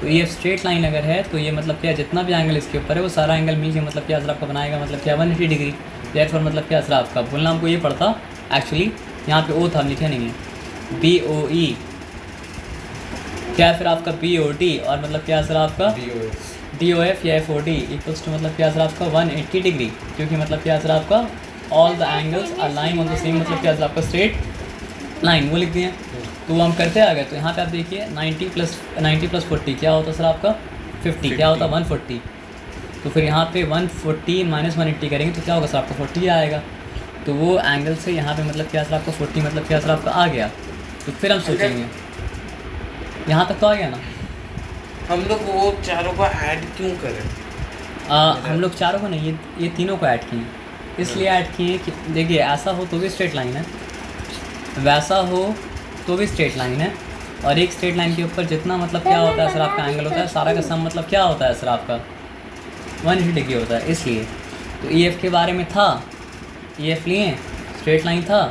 तो ई एफ स्ट्रेट लाइन अगर है तो ये मतलब क्या जितना भी एंगल इसके ऊपर है वो सारा एंगल मिल के मतलब क्या सर आपका बनाएगा मतलब क्या 180 डिग्री। देयरफॉर मतलब क्या सर आपका बोलना हमको ये पड़ता, एक्चुअली यहाँ पे ओ था लिखे नहीं है, BOE क्या फिर आपका BOD और मतलब क्या सर आपका DOF या FOD इक्वल्स टू मतलब क्या सर आपका 180 डिग्री, क्योंकि मतलब क्या सर आपका all the angles are lying on the same मतलब क्या सर आपका स्ट्रेट लाइन, वो लिख दिए। तो वो हम करते आ गए। तो यहाँ पे आप देखिए 90 + 40 क्या होता सर आपका 50 क्या होता 140। तो फिर यहाँ पे 140 - 180 करेंगे तो क्या होगा सर आपका 40 आएगा। तो वो एंगल से यहाँ पे मतलब क्या सर आपका 40 मतलब क्या सर आपका आ गया। तो फिर हम सोचेंगे यहाँ तक तो आ गया ना। हम लोग वो चारों को ऐड क्यों करें? हम लोग चारों को नहीं, ये तीनों को ऐड किए, इसलिए ऐड किए कि देखिए ऐसा हो तो भी स्ट्रेट लाइन है, वैसा हो तो भी स्ट्रेट लाइन है, और एक स्ट्रेट लाइन के ऊपर जितना मतलब क्या होता है सर आपका एंगल होता है, सारा का सम मतलब क्या होता है सर आपका 180 डिग्री होता है। इसलिए तो ई एफ के बारे में था, ई एफ लिए स्ट्रेट लाइन था,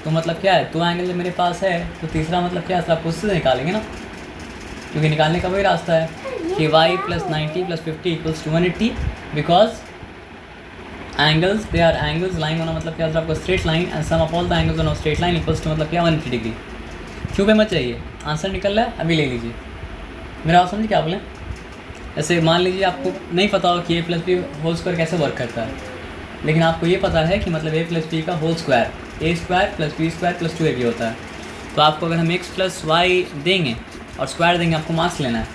तो मतलब क्या है 2 एंगल मेरे पास है, तो तीसरा मतलब क्या है सर आपको उससे निकालेंगे ना, क्योंकि निकालने का वही रास्ता है कि y + 90 + 50 = 180, because angles they are angles, line होना मतलब क्या सर आपको straight line, and sum of all the angles on straight line equals to मतलब क्या 180 डिग्री। क्यों पे मत चाहिए, आंसर निकल रहा है, अभी ले लीजिए। मेरा बात समझिए क्या बोलें, ऐसे मान लीजिए आपको नहीं पता हो कि a + b होल स्क्वायर कैसे वर्क करता है, लेकिन आपको ये पता है कि मतलब a + b का whole square a² + b² + 2ab होता है, तो आपको अगर हम x + y देंगे और स्क्वायर देंगे, आपको मार्क्स लेना है,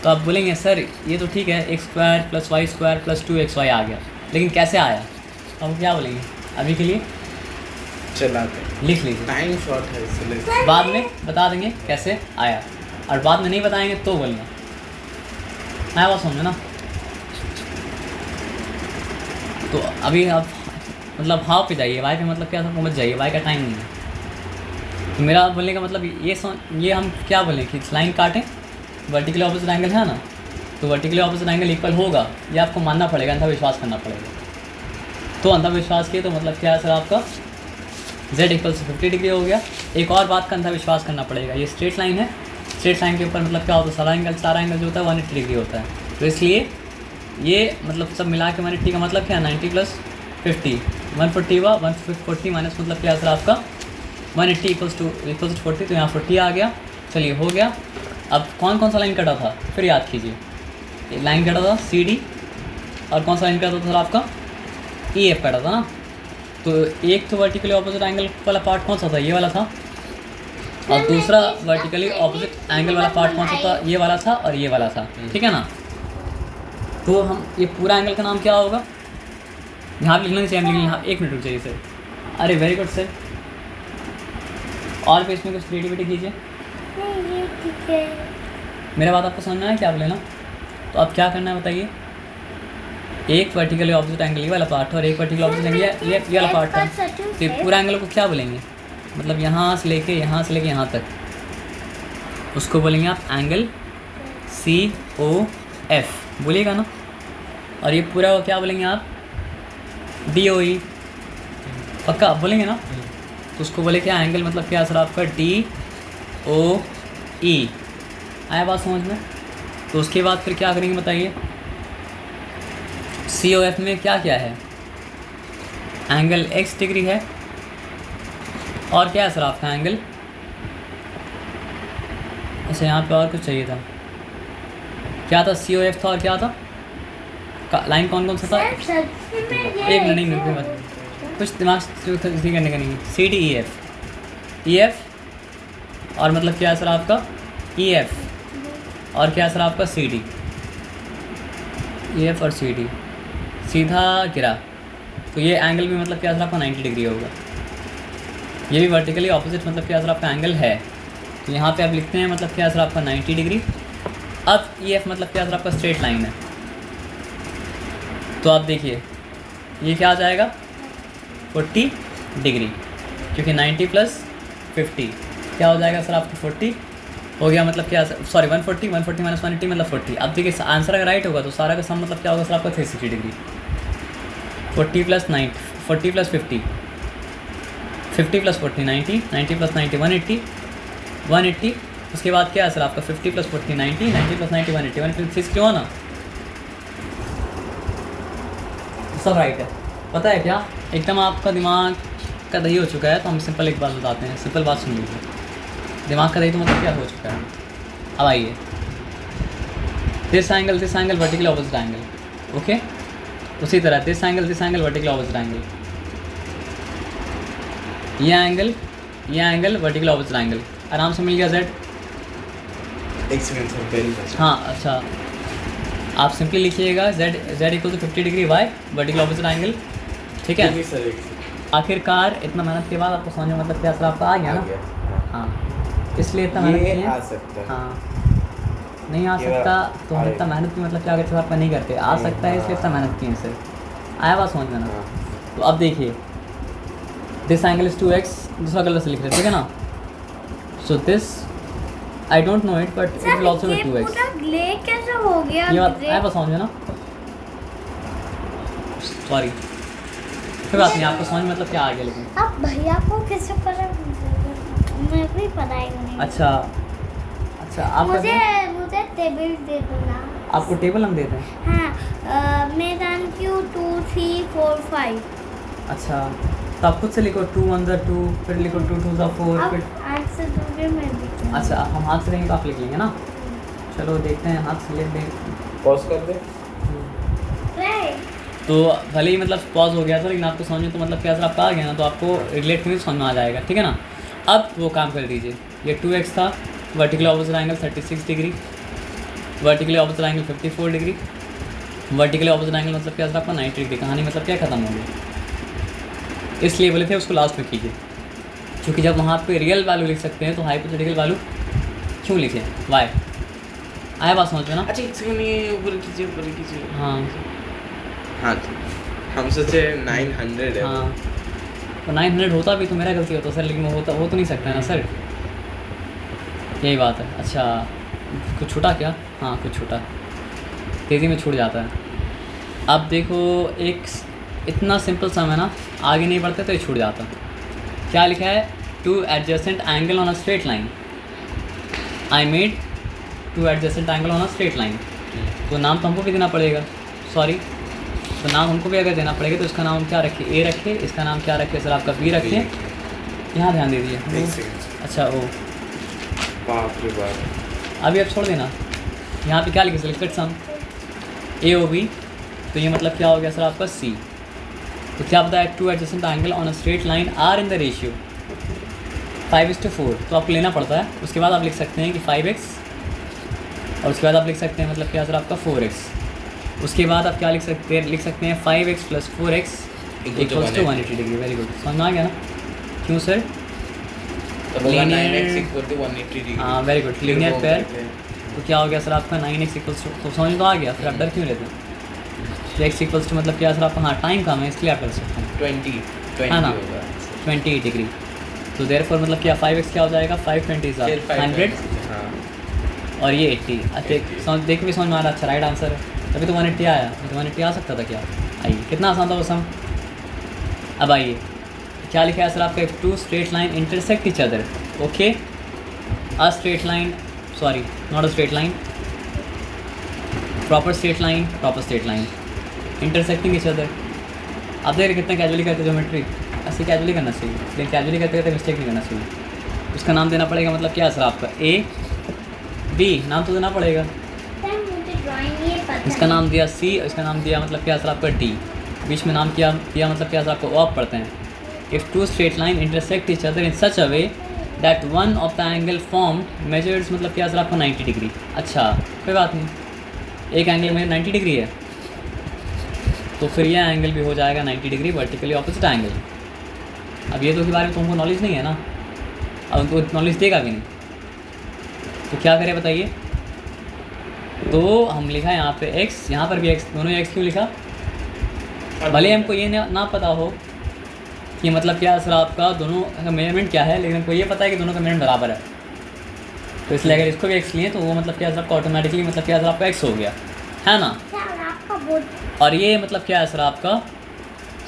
तो आप बोलेंगे सर ये तो ठीक है x² + y² + 2xy आ गया, लेकिन कैसे आया, अब क्या बोलेंगे, अभी के लिए चलाते लिख लीजिए, टाइम शॉर्ट है इसलिए बाद में बता देंगे कैसे आया, और बाद में नहीं बताएंगे तो बोलना, आया बात समझो ना। तो अभी आप मतलब हाफ पे जाइए, वाई पे मतलब क्या सबको मत जाइए, वाई का टाइम नहीं है। तो मेरा बोलने का मतलब ये हम क्या बोलें कि लाइन काटें, वर्टिकली ऑपोजिट एंगल है ना, तो वर्टिकली ऑपोजिट एंगल इक्वल होगा, ये आपको मानना पड़ेगा, अंधविश्वास करना पड़ेगा। तो अंधविश्वास किए तो मतलब क्या है सर आपका z = 50 डिग्री हो गया। एक और बात का अंधविश्वास करना पड़ेगा, ये स्ट्रेट लाइन है, स्ट्रेट लाइन के ऊपर मतलब क्या होता है सारा एंगल जो होता है 180 डिग्री होता है, तो इसलिए ये मतलब सब मिला के 180 का मतलब क्या है 90 + 50 140 हुआ, 140 माइनस मतलब क्या सर आपका 180 = 40, तो यहाँ 40 आ गया। चलिए हो गया। अब कौन सा लाइन कटा था फिर याद कीजिए, लाइन कटा था CD, और कौन सा लाइन कटा था सर आपका EF कटा था ना, तो एक तो वर्टिकली ऑपोजिट एंगल वाला पार्ट कौन सा था, ये वाला था, और दूसरा वर्टिकली ऑपोजिट एंगल वाला पार्ट कौन सा था, ये वाला था और ये वाला था, ठीक है ना। तो हम ये पूरा एंगल का नाम क्या होगा, यहाँ पे लिखना नहीं चाहिए, हम लिख यहाँ 1 मिनट रुक जाइए सर, अरे वेरी गुड सर, और पेज में कुछ क्रिएटिविटी कीजिए। नहीं, ये ठीक है। मेरा बात आपको समझना है क्या बोले ना, तो अब क्या करना है बताइए, एक वर्टिकली ऑपोजिट एंगल ये वाला पार्ट और एक वर्टिकली ऑपोजिट एंगल ये वाला पार्ट है, तो ये पूरा एंगल को क्या बोलेंगे, मतलब यहाँ से लेके यहाँ तक, उसको बोलेंगे आप एंगल COF बोलिएगा ना, और ये पूरा को क्या बोलेंगे आप DOE, पक्का बोलेंगे ना, तो उसको बोले क्या एंगल मतलब क्या सर आपका DOE, आया बात समझ में। तो उसके बाद फिर क्या करेंगे बताइए, COF में क्या क्या है, एंगल x डिग्री है, और क्या है सर आपका एंगल, अच्छा यहाँ पे और कुछ चाहिए था, क्या था COF था और क्या था, लाइन कौन सा था, एक मिनट नहीं मिनट कुछ दिमाग से करने का नहीं है, CD EF और मतलब क्या है सर आपका EF, और क्या है सर आपका CD, EF और CD सीधा गिरा, तो ये एंगल भी मतलब क्या सर आपका 90 डिग्री होगा, ये भी वर्टिकली ऑपोजिट मतलब क्या सर आपका एंगल है, तो यहाँ पे आप लिखते हैं मतलब क्या सर आपका 90 डिग्री। अब EF मतलब क्या सर आपका स्ट्रेट लाइन है, तो आप देखिए ये क्या आ जाएगा 40 डिग्री, क्योंकि 90 + 50 क्या हो जाएगा सर आपका 40 हो गया, मतलब क्या सॉरी 140 माइनस 180 मतलब 40। अब देखिए आंसर अगर राइट होगा तो सारा का सम मतलब क्या होगा सर आपका 360 डिग्री, 40 + 90 40 + 50 50 + 40 90 90 + 90 180 उसके बाद क्या है सर आपका 50 + 40 90 90 + 90 180 180 क्यों ना, सब राइट है। पता है क्या, एकदम आपका दिमाग का दही हो चुका है, तो हम सिंपल एक बात बताते हैं, सिंपल बात सुन लीजिए, दिमाग का दही तो मतलब क्या हो चुका है। अब आइए, this angle vertical opposite angle, okay, उसी तरह this angle vertical opposite angle, ये एंगल वर्टिकल ऑपोजिट एंगल, आराम से मिल गया Z। एक सेकंड सर, वेरी फास्ट। हाँ अच्छा, आप सिंपली लिखिएगा Z = 50 degree Y vertical opposite angle, ठीक है। सर एक सेकंड, आखिरकार इतना मेहनत के बाद आपको समझ में मतलब क्या सर आपका आ गया ना, हाँ, इसलिए इतना मेहनत ये किए, आ सकता है। हाँ नहीं आ ये सकता तो हम आए। इतना मेहनत भी मतलब क्या करते आपका नहीं करते, आ सकता है इसलिए इतना मेहनत की इनसे। आया बात समझ में ना? हाँ। तो अब देखिए दिस एंगल इज 2x, दूसरा कलर से लिख रहे हैं, ठीक है ना? So this I don't know it but it will also be ये 2x। पूरा ग्ले कैसे हो गया? ये बात ग्रे- आया बात समझ में ना? सॉरी, कोई बात नहीं, आपको समझ में मतलब क्या आ गया लेकिन। अब भैया को कैसे पता? मैं भी पढ़ाई नहीं। अच्छा आप मुझे करते मुझे टेबल दे दो ना। आपको टेबल हम देते हैं। हाँ, मैं जानती हूँ 2 3 4 5। अच्छा तो आप खुद से लिखो 2 1 ज़ा 2, फिर लिखो 2 2 ज़ा 4, अब फिर आज से दोगे मैं भी करूँगी। अच्छा हम हाथ से देंगे तो आप लिख लेंगे ना? चलो देखते हैं, हाथ से लिख दें। पॉज कर दे। Right. तो भले ही मतलब पॉज हो गया था लेकिन आपको समझ में तो मतलब क्या सर आपका आ गया ना, तो आपको रिलेट करके समझ में आ जाएगा, ठीक है ना? अब वो काम कर दीजिए, ये 2x था, vertical opposite angle 36 degree, vertically opposite angle 54 degree, vertically opposite angle मतलब क्या सर आपका 90 डिग्री। कहानी मतलब क्या ख़त्म हो गई, इसलिए बोले थे उसको लास्ट में कीजिए, क्योंकि जब वहाँ पे रियल वैल्यू लिख सकते हैं तो हाइपोथेटिकल वैल्यू क्यों लिखें? वाई? आया बात समझ में ना? अच्छा एक सेकंड, ये ऊपर कीजिए। हाँ हाँ हम सोचे 900 है। हाँ तो 900 होता भी तो मेरा गलती होता सर, लेकिन वो हो तो नहीं सकता है ना सर, यही बात है। अच्छा कुछ छूटा क्या? हाँ कुछ छूटा, तेज़ी में छूट जाता है। अब देखो एक इतना सिंपल सम है ना, आगे नहीं बढ़ते तो ये छूट जाता। क्या लिखा है? 2 adjacent angle on a straight line, I made 2 adjacent angle on a straight line. तो नाम तो हमको भी देना पड़ेगा, सॉरी तो नाम हमको भी अगर देना पड़ेगा तो इसका नाम क्या रखें? ए रखें, इसका नाम क्या रखें सर आपका? बी रखें। यहाँ ध्यान दे दीजिए। एक सेकंड। अच्छा ओ बाप रे बाप। अभी अब छोड़ देना, यहाँ पे क्या लिखे? सिलेक्टेड सम ए ओ बी, तो ये मतलब क्या हो गया सर आपका सी। तो क्या बताया? 2 adjacent angle on a straight line are in the ratio 5:4, तो आपको लेना पड़ता है। उसके बाद आप लिख सकते हैं कि 5x, और उसके बाद आप लिख सकते हैं मतलब क्या सर आपका 4x। उसके बाद आप क्या लिख सकते हैं 5x + 4x equals to 180 degree. Very good, समझ में आ गया ना? क्यों सर? तब होगा Linear- 9x = 180 डिग्री। हाँ वेरी गुड, लीनियर पेयर। तो क्या हो गया सर आपका 9x इक्वल्स टू, तो समझ में तो आ गया, फिर आप डर क्यों लेते हैं? तो x इक्वल्स टू मतलब क्या सर आपका, हाँ टाइम कम है इसलिए आप कर सकते हैं 20 हाँ ना? होगा। 28 डिग्री। तो देयरफॉर मतलब क्या 5x क्या हो जाएगा? 520 फिर 100 हाँ और ये 80। अच्छा समझ देख के भी समझ में आ रहा, अच्छा राइट आंसर है, तभी तो 180 आया। तो 180 आ सकता था क्या? आइए कितना आसान था वो सम। अब आइए क्या लिखा है सर आपका? 2 straight line intersect each other, okay a straight line, sorry not a straight line, proper straight line intersecting each other. आप देख रहे कितना कैजुअली करते ज्योमेट्री, ऐसे कैजुअली करना चाहिए, लेकिन कैजुअली करते करते मिस्टेक नहीं करना चाहिए। उसका नाम देना पड़ेगा मतलब क्या सर आपका? ए बी, नाम तो देना पड़ेगा। सर मुझे ड्राइंग ये पता इसका नाम दिया सी, इसका नाम दिया मतलब क्या सर आपका डी, बीच में नाम किया मतलब क्या सर आपको ऑफ पढ़ते हैं। If 2 straight line intersect each other in such a way that one of the angle form measures मतलब क्या सर आपको 90 डिग्री। अच्छा कोई बात नहीं, एक एंगल में 90 डिग्री है तो फिर यह एंगल भी हो जाएगा 90 डिग्री, वर्टिकली ऑपोजिट एंगल। अब ये तो के बारे में तुमको नॉलेज नहीं है ना, अब उनको नॉलेज देगा भी नहीं, तो क्या करें बताइए? तो हम लिखा यहाँ पे x, यहाँ पर भी x, दोनों x क्यों लिखा? भले हमको ये ना पता हो कि मतलब क्या सर आपका दोनों का मेजरमेंट क्या है, लेकिन हमको ये पता है कि दोनों का मेजरमेंट बराबर है, तो इसलिए अगर इसको भी x लिए तो वो मतलब क्या सर आपका ऑटोमेटिकली मतलब क्या सर आपका x हो गया, है ना? सर आपका बोर्ड और ये मतलब क्या है सर आपका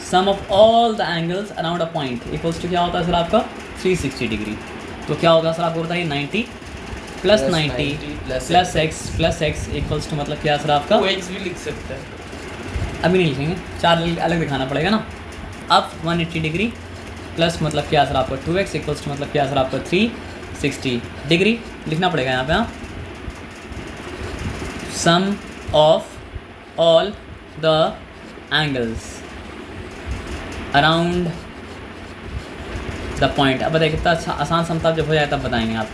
sum of all the angles around a point equals to क्या होता है सर आपका 360 डिग्री। तो क्या होगा सर आपको बताइए 90 + 90 + x इक्वल्स टू मतलब क्या सर आपका, वो x भी लिख सकता है। अभी नहीं लिखेंगे, 4 अलग दिखाना पड़ेगा ना। अब 180 डिग्री प्लस मतलब क्या सर आपका 2x इक्वल्स टू मतलब क्या सर आपका 360 डिग्री लिखना पड़ेगा यहाँ पे। हाँ sum of all the angles around the point. अब बताइए कितना अच्छा आसान समता जब हो जाए तब बताएंगे आप,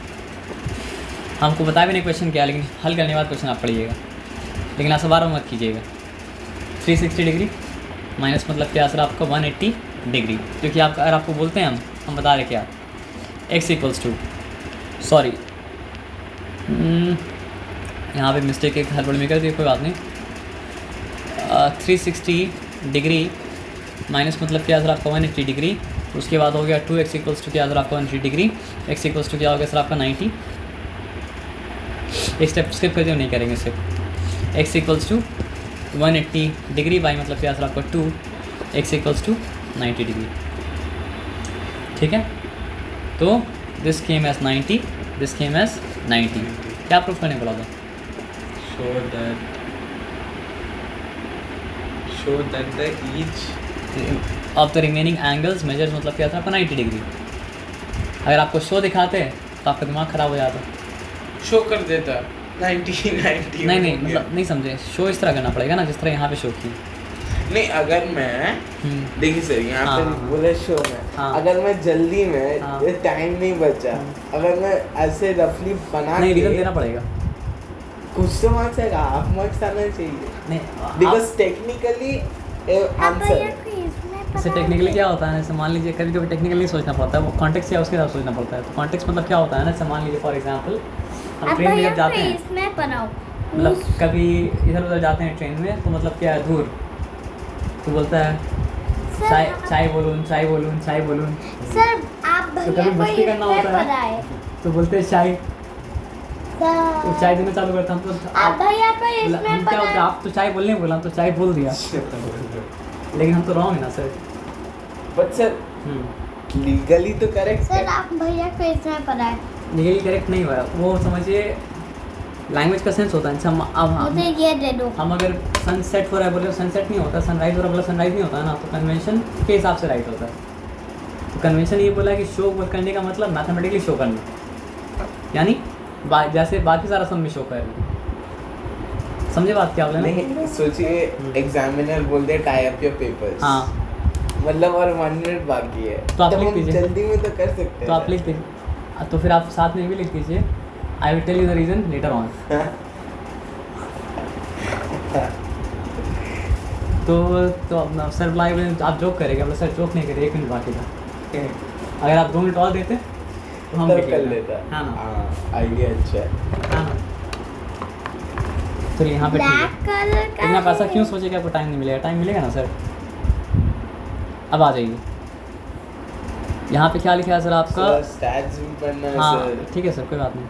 हमको बता भी नहीं क्वेश्चन क्या, लेकिन हल करने के बाद क्वेश्चन आप पढ़िएगा, लेकिन आप बार मत कीजिएगा। 360 डिग्री माइनस मतलब क्या सर आपका 180 डिग्री, क्योंकि आप अगर आपको बोलते हैं हम बता रहे क्या x इक्वल्स टू, सॉरी यहाँ पे मिस्टेक एक हड़बड़ में कर दी, कोई बात नहीं। 360 डिग्री माइनस मतलब क्या सर आपका 180 डिग्री, उसके बाद हो गया 2x इक्वल्स टू क्या सर आपका 180 डिग्री, x इक्वल्स टू क्या हो गया सर आपका 90। एक स्टेप स्किप कर दिया, नहीं करेंगे step. x equals to 180 degree by मतलब क्या सर आपका 2, x इक्वल्स टू 90 डिग्री। ठीक है, तो this came as 90, this came as 90। क्या प्रूफ करने बोला था? show that the each of the remaining angles measures मतलब क्या था आपका 90 डिग्री। अगर आपको शो दिखाते तो आपका दिमाग ख़राब हो जाता। शो कर देता 90 नहीं मतलब नहीं समझे, शो इस तरह करना पड़ेगा ना जिस तरह यहाँ पे शो की। नहीं, अगर मैं देखिए सर यहाँ पे हाँ। बोले शो में, हाँ। अगर मैं जल्दी में हाँ। टाइम नहीं बचा, अगर मैं ऐसे रफली बना नहीं, रीज़न के देना पड़ेगा। कुछ तो मार्क्स आएगा, हाफ मार्क्स आना चाहिए नहीं बिकॉज टेक्निकली आप आंसर भैया को इसमें इससे पता टेक्निकली है? क्या होता है, जैसे मान लीजिए कभी कभी टेक्निकल नहीं सोचना पड़ता है, वो कॉन्टेक्स्ट क्या है उसके हिसाब से सोचना पड़ता है। तो कॉन्टेक्स्ट मतलब क्या होता है ना, जैसे मान लीजिए फॉर एग्जांपल हम आप ट्रेन में भैया जब को जाते हैं, इसमें बनाओ। मतलब कभी इधर उधर जाते हैं ट्रेन में, तो मतलब क्या है दूर, तो बोलता है सर, चाय चाय बोलून चाय बोलून चाय बोलून, सर आप तो भैया कभी को मस्ती करना इसमें होता है पढ़ाए। तो बोलते हैं चाय, तो सर, चाय देना चालू करता हम तो आप भैया को हम इसमें क्या होता है, पढ़ाए। आप तो चाय बोलने बोला, हम तो चाय बोल दिया, लेकिन हम तो रॉन्ग है ना सर। बट सर लीगली तो करेक्ट सर आप भैया को इसमें पढ़ाए। लीगली करेक्ट नहीं हुआ, वो समझिए लैंग्वेज का सेंस होता है। जैसे अब मुझे ये दे दो। हम अगर सनसेट हो रहा है बोले सनसेट नहीं होता, सनराइज हो रहा है बोला सनराइज नहीं होता है ना, तो कन्वेंशन के हिसाब से राइट होता है। तो कन्वेंशन ये बोला कि शो करने का मतलब मैथमेटिकली शो करना, यानी जैसे बाकी सारा सब में शो कर रही, समझे बात क्या बोले? नहीं सोचिए एग्जामिनर बोल दे टाई अप योर पेपर्स, हाँ, मतलब और 1 मिनट बाकी है, तो आप लिख हम दीजिए। जल्दी में तो कर सकते हैं। तो आप लिख दीजिए, तो फिर आप साथ में भी लिख दीजिए, I will tell you the reason later on. तो अपना सर लाइव आप जोक करेंगे, मतलब सर जोक नहीं करें, 1 मिनट बाकी था, अगर आप 2 मिनट और देते तो हम तब लिख कर लेते। लेता। हाँ ना, आइडिया अच्छा है। हाँ ना। चलिए यहाँ पे ठीक है। ब्लैक कलर का इतना पैसा है। क्यों सोचे कि आपको टाइम नहीं मिलेगा? टाइम मिलेगा ना सर। अब आ जाइए, यहाँ पे क्या लिखा है सर आपका? स्टैट्स भी पढ़ना है हाँ सर। ठीक है सर, कोई बात नहीं।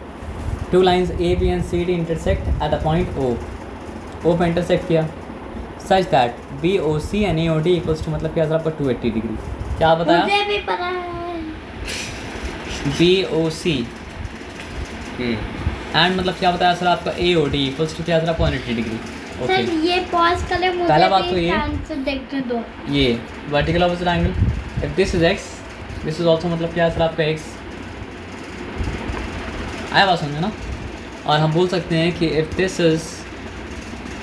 2 lines A B and C D intersect at the point O पे इंटरसेक्ट किया, such that B O C and A O D equals to मतलब क्या सर आपका 280 डिग्री। क्या बताया? मुझे भी पता है। बी ओ सी एंड मतलब क्या बताया सर आपका ए ओ डी इक्वल्स टू क्या सर आपको 180 डिग्री। सर ओके, ये पॉज कर ले, मुझे पहला बात भी तो ये- आंसर देखने दो। ये vertical opposite angle, if this is x this is also मतलब क्या है सर आपका एक्स। आया बात समझे ना? और हम बोल सकते हैं कि if this is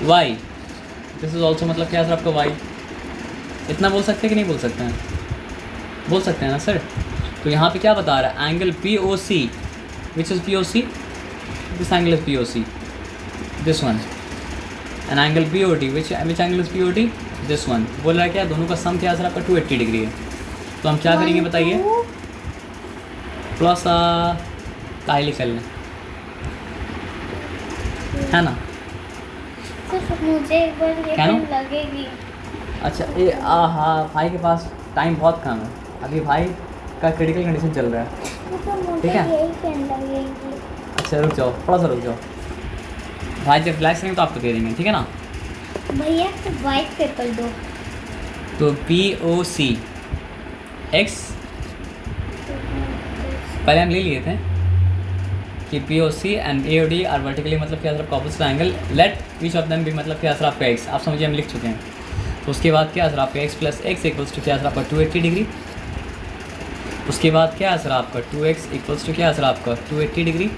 why this is also मतलब क्या है सर आपका वाई। इतना बोल सकते हैं कि नहीं बोल सकते हैं? बोल सकते हैं ना सर। तो यहाँ पे क्या बता रहा है? Angle P O C, which is P O C, this angle is P O C, this one, and angle B O D, which angle is P O D, this one. बोल रहा है क्या? दोनों का सम क्या है सर आपका 280 degree है। तो हम क्या करेंगे बताइए? थोड़ा सा कायली कर लें, है ना? सर मुझे एक बार ये क्या पेन ना? लगेगी। अच्छा ये हाँ, भाई के पास टाइम बहुत कम है, अभी भाई का क्रिटिकल कंडीशन चल रहा है। तो मुझे ठीक है। यही पेन लगेगी। अच्छा रुक जाओ, थोड़ा सा रुक जाओ, भाई जब रिलैक्स करेंगे तो आपको दे देंगे, ठीक है ना? भैया को वाइट पेपर दो। तो पी ओ सी एक्स पहले हम ले लिए थे कि P O C and A O D are vertically मतलब क्या sir opposite angle, let which of them भी मतलब क्या सर आपका एक्स। आप समझिए हम लिख चुके हैं। तो उसके बाद क्या सर आपका x plus x equals to क्या सर आपका 280 डिग्री। उसके बाद क्या है सर आपका 2x इक्वल्स टू क्या है सर आपका 280 डिग्री।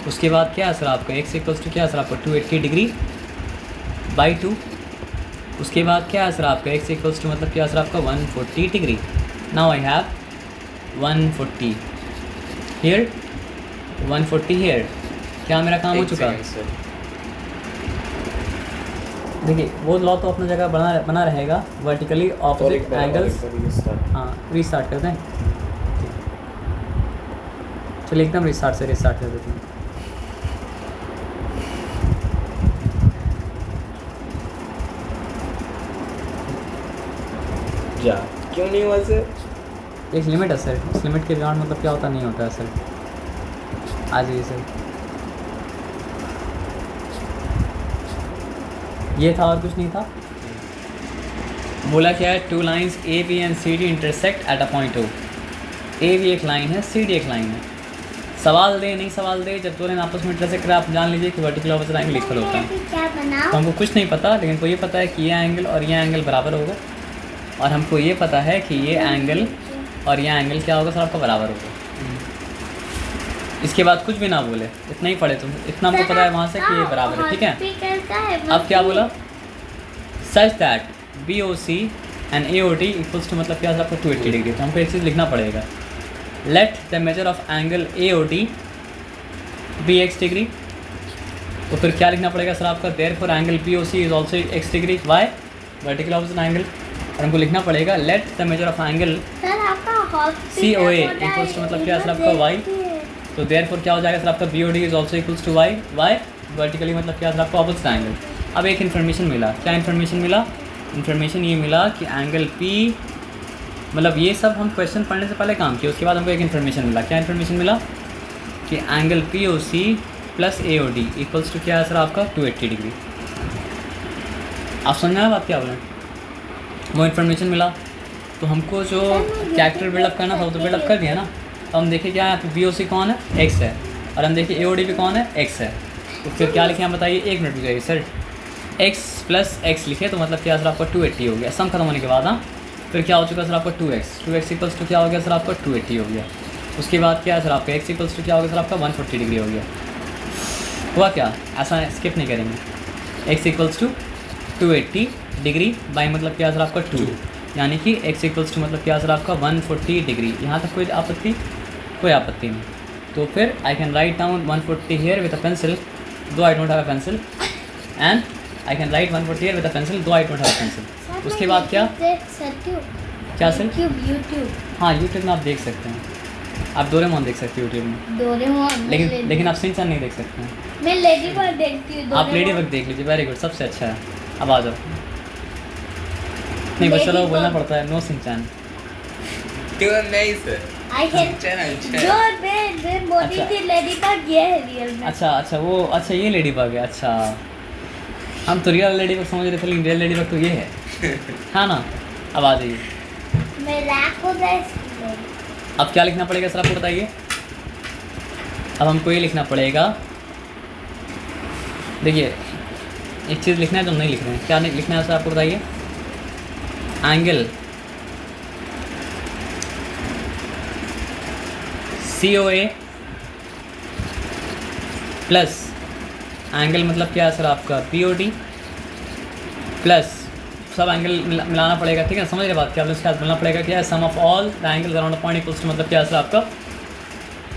उसके बाद क्या है सर आपका x इक्वल्स टू क्या है सर आपका 280 डिग्री बाई 2। उसके बाद क्या है सर आपका x इक्वल्स टू मतलब क्या है सर आपका 140 degree. Now I have 140 here, 140 here. क्या मेरा काम हो चुका है? देखिए वो लॉ तो अपना जगह बना रहेगा, वर्टिकली ऑपोजिट एंगल्स। हाँ रीस्टार्ट करते हैं, चलिए एकदम रिस्टार्ट से रिस्टार्ट कर देते हैं। जा क्यों नहीं हुआ सर? एक लिमिट है सर, उस लिमिट के बियॉन्ड मतलब क्या होता नहीं होता है सर। आ जाइए सर, ये था और कुछ नहीं था। बोला क्या है, two lines A B and C D intersect at a point O. A भी एक लाइन है, सी डी एक लाइन है। सवाल दे नहीं सवाल दे, जब दो लाइन आपस में इंटरसेक्ट करे आप जान लीजिए कि वर्टिकल ऑपोजिट एंगल इक्वल होता है। क्या बनाओ? तो हमको कुछ नहीं पता, लेकिन को ये पता है कि ये एंगल और ये एंगल बराबर होगा, और हमको ये पता है कि ये एंगल और ये एंगल क्या होगा सर आपका बराबर होगा। इसके बाद कुछ भी ना बोले, इतना ही पढ़े तुम, इतना हमको पता है वहाँ से कि ये बराबर है, ठीक है। अब क्या बोला, such that B O C and A O D equals to मतलब क्या सर आपको 280 डिग्री। तो हमको एक चीज़ लिखना पड़ेगा, let the measure of angle A O D be x degree. तो फिर क्या लिखना पड़ेगा सर आपका, therefore angle P O C is also x degree, why vertical opposite angle. और हमको लिखना पड़ेगा let the measure of angle C O A equals to मतलब क्या सर आपका वाई। तो देयरफॉर क्या हो जाएगा सर आपका B O D is also equals to y, y vertically मतलब क्या सर आपका ऑपोजिट एंगल। अब एक इन्फॉर्मेशन मिला, क्या इन्फॉर्मेशन मिला, इन्फॉर्मेशन ये मिला कि एंगल पी, मतलब ये सब हम क्वेश्चन पढ़ने से पहले काम किए, उसके बाद हमको एक इन्फॉर्मेशन मिला। क्या इन्फॉर्मेशन मिला कि angle P O C plus A O D equals to क्या है सर आपका 280 डिग्री। आप समझना है बात क्या बोलें, वो इन्फॉर्मेशन मिला। तो हमको जो कैरेक्टर बिल्डअप करना था वो तो बिल्डअप कर दिया ना। अब हम देखें क्या है, यहाँ पे बी ओ सी कौन है, एक्स है, और हम देखिए ए ओ डी भी कौन है, एक्स है। तो फिर क्या लिखे हम बताइए, एक मिनट रुक सर, एक्स प्लस एक्स लिखे तो मतलब क्या सर आपका 280 हो गया। सम खत्म होने के बाद हाँ, फिर क्या हो चुका सर आपका 2x इक्वल्स टू क्या हो गया सर आपका 280 हो गया। उसके बाद क्या है सर आपका x इक्वल्स टू क्या हो गया सर आपका 140 डिग्री हो गया। हुआ क्या, ऐसा स्किप नहीं करेंगे, x equals to 280 degree by मतलब क्या सर आपका 2, यानी कि x इक्वल्स टू मतलब क्या सर आपका 140 डिग्री। यहाँ तक कोई आपत्ति, कोई आपत्ति नहीं। तो फिर I can write down 140 here with a pencil, though I don't have a pencil, and I can write 140 here with a pencil, though I don't have a pencil. उसके बाद क्या, क्या सर, यूट्यूब। हाँ यूट्यूब में आप देख सकते हैं, आप डोरेमोन देख सकते हैं यूट्यूब में, डोरेमोन लेकिन आप शिनचैन नहीं देख सकते हैं। मैं लेडीबग देखती हूँ। आप लेडीबग देख लीजिए, वेरी गुड, सबसे अच्छा है। अब आ जाओ, नहीं बच्चा लोग बोलना पड़ता है, नो शिनचैन। क्यों नहीं सर, आई कैन जो मैं बोली थी लेडीबग, ये है रियल में। अच्छा वो, अच्छा ये लेडीबग है, अच्छा हम तो रियल लेडीबग समझ रहे थे, लेकिन रियल लेडीबग तो ये है हाँ ना। अब आ जाइए, अब क्या लिखना पड़ेगा सर आपको बताइए। अब हमको ये लिखना पड़ेगा, देखिए एक चीज़ लिखना है तो नहीं लिख रहे हैं, क्या नहीं लिखना है सर आपको बताइए। एंगल सी ओ ए प्लस एंगल मतलब क्या है सर आपका पी ओ डी प्लस सब एंगल मिलाना पड़ेगा, ठीक है, समझ रहे बात क्या। उसके बाद मिलना पड़ेगा क्या है, sum of all the angles around the point equals to मतलब क्या है सर आपका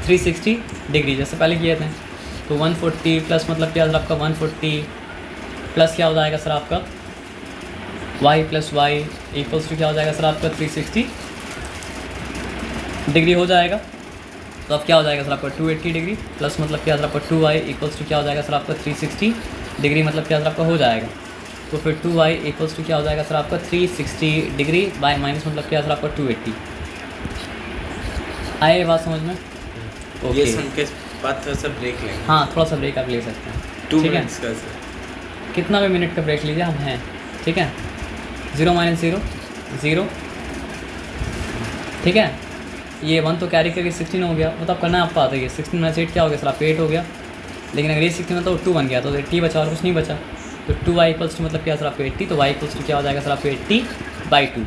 360 डिग्री, जैसे पहले किए थे। तो 140 प्लस मतलब क्या सर आपका 140 प्लस क्या हो जाएगा सर आपका y plus y equals to क्या हो जाएगा सर आपका 360 डिग्री हो जाएगा। तो अब क्या हो जाएगा सर आपका 280 डिग्री प्लस मतलब क्या सर आपका 2y इक्वल्स टू क्या हो जाएगा सर आपका 360 डिग्री मतलब क्या सर आपका हो जाएगा। तो फिर 2y इक्वल्स टू क्या हो जाएगा सर आपका 360 डिग्री बाय माइनस मतलब क्या सर आपका 280। आए ये बात समझ में? ओके, ये सुन के बाद थोड़ा सा ब्रेक लेंगे। हाँ थोड़ा सा ब्रेक आप ले सकते हैं, 2 ठीक है, मिनट्स का सर, कितना भी मिनट का ब्रेक लीजिए, हम हैं, ठीक है। 0 - 0 0, ठीक है। ये 1 तो कैरी करके 16 हो गया, वो तो आप करना है आपको आता है। 16 - 8 क्या हो गया सर आपका 8 हो गया, लेकिन अगर ये 16 में तो 2 बन गया, तो 80 बचा और कुछ नहीं बचा। तो 2y इक्वल्स टू मतलब क्या सर आपको 80, तो y इक्वल्स टू क्या हो जाएगा सर आपको 80/2।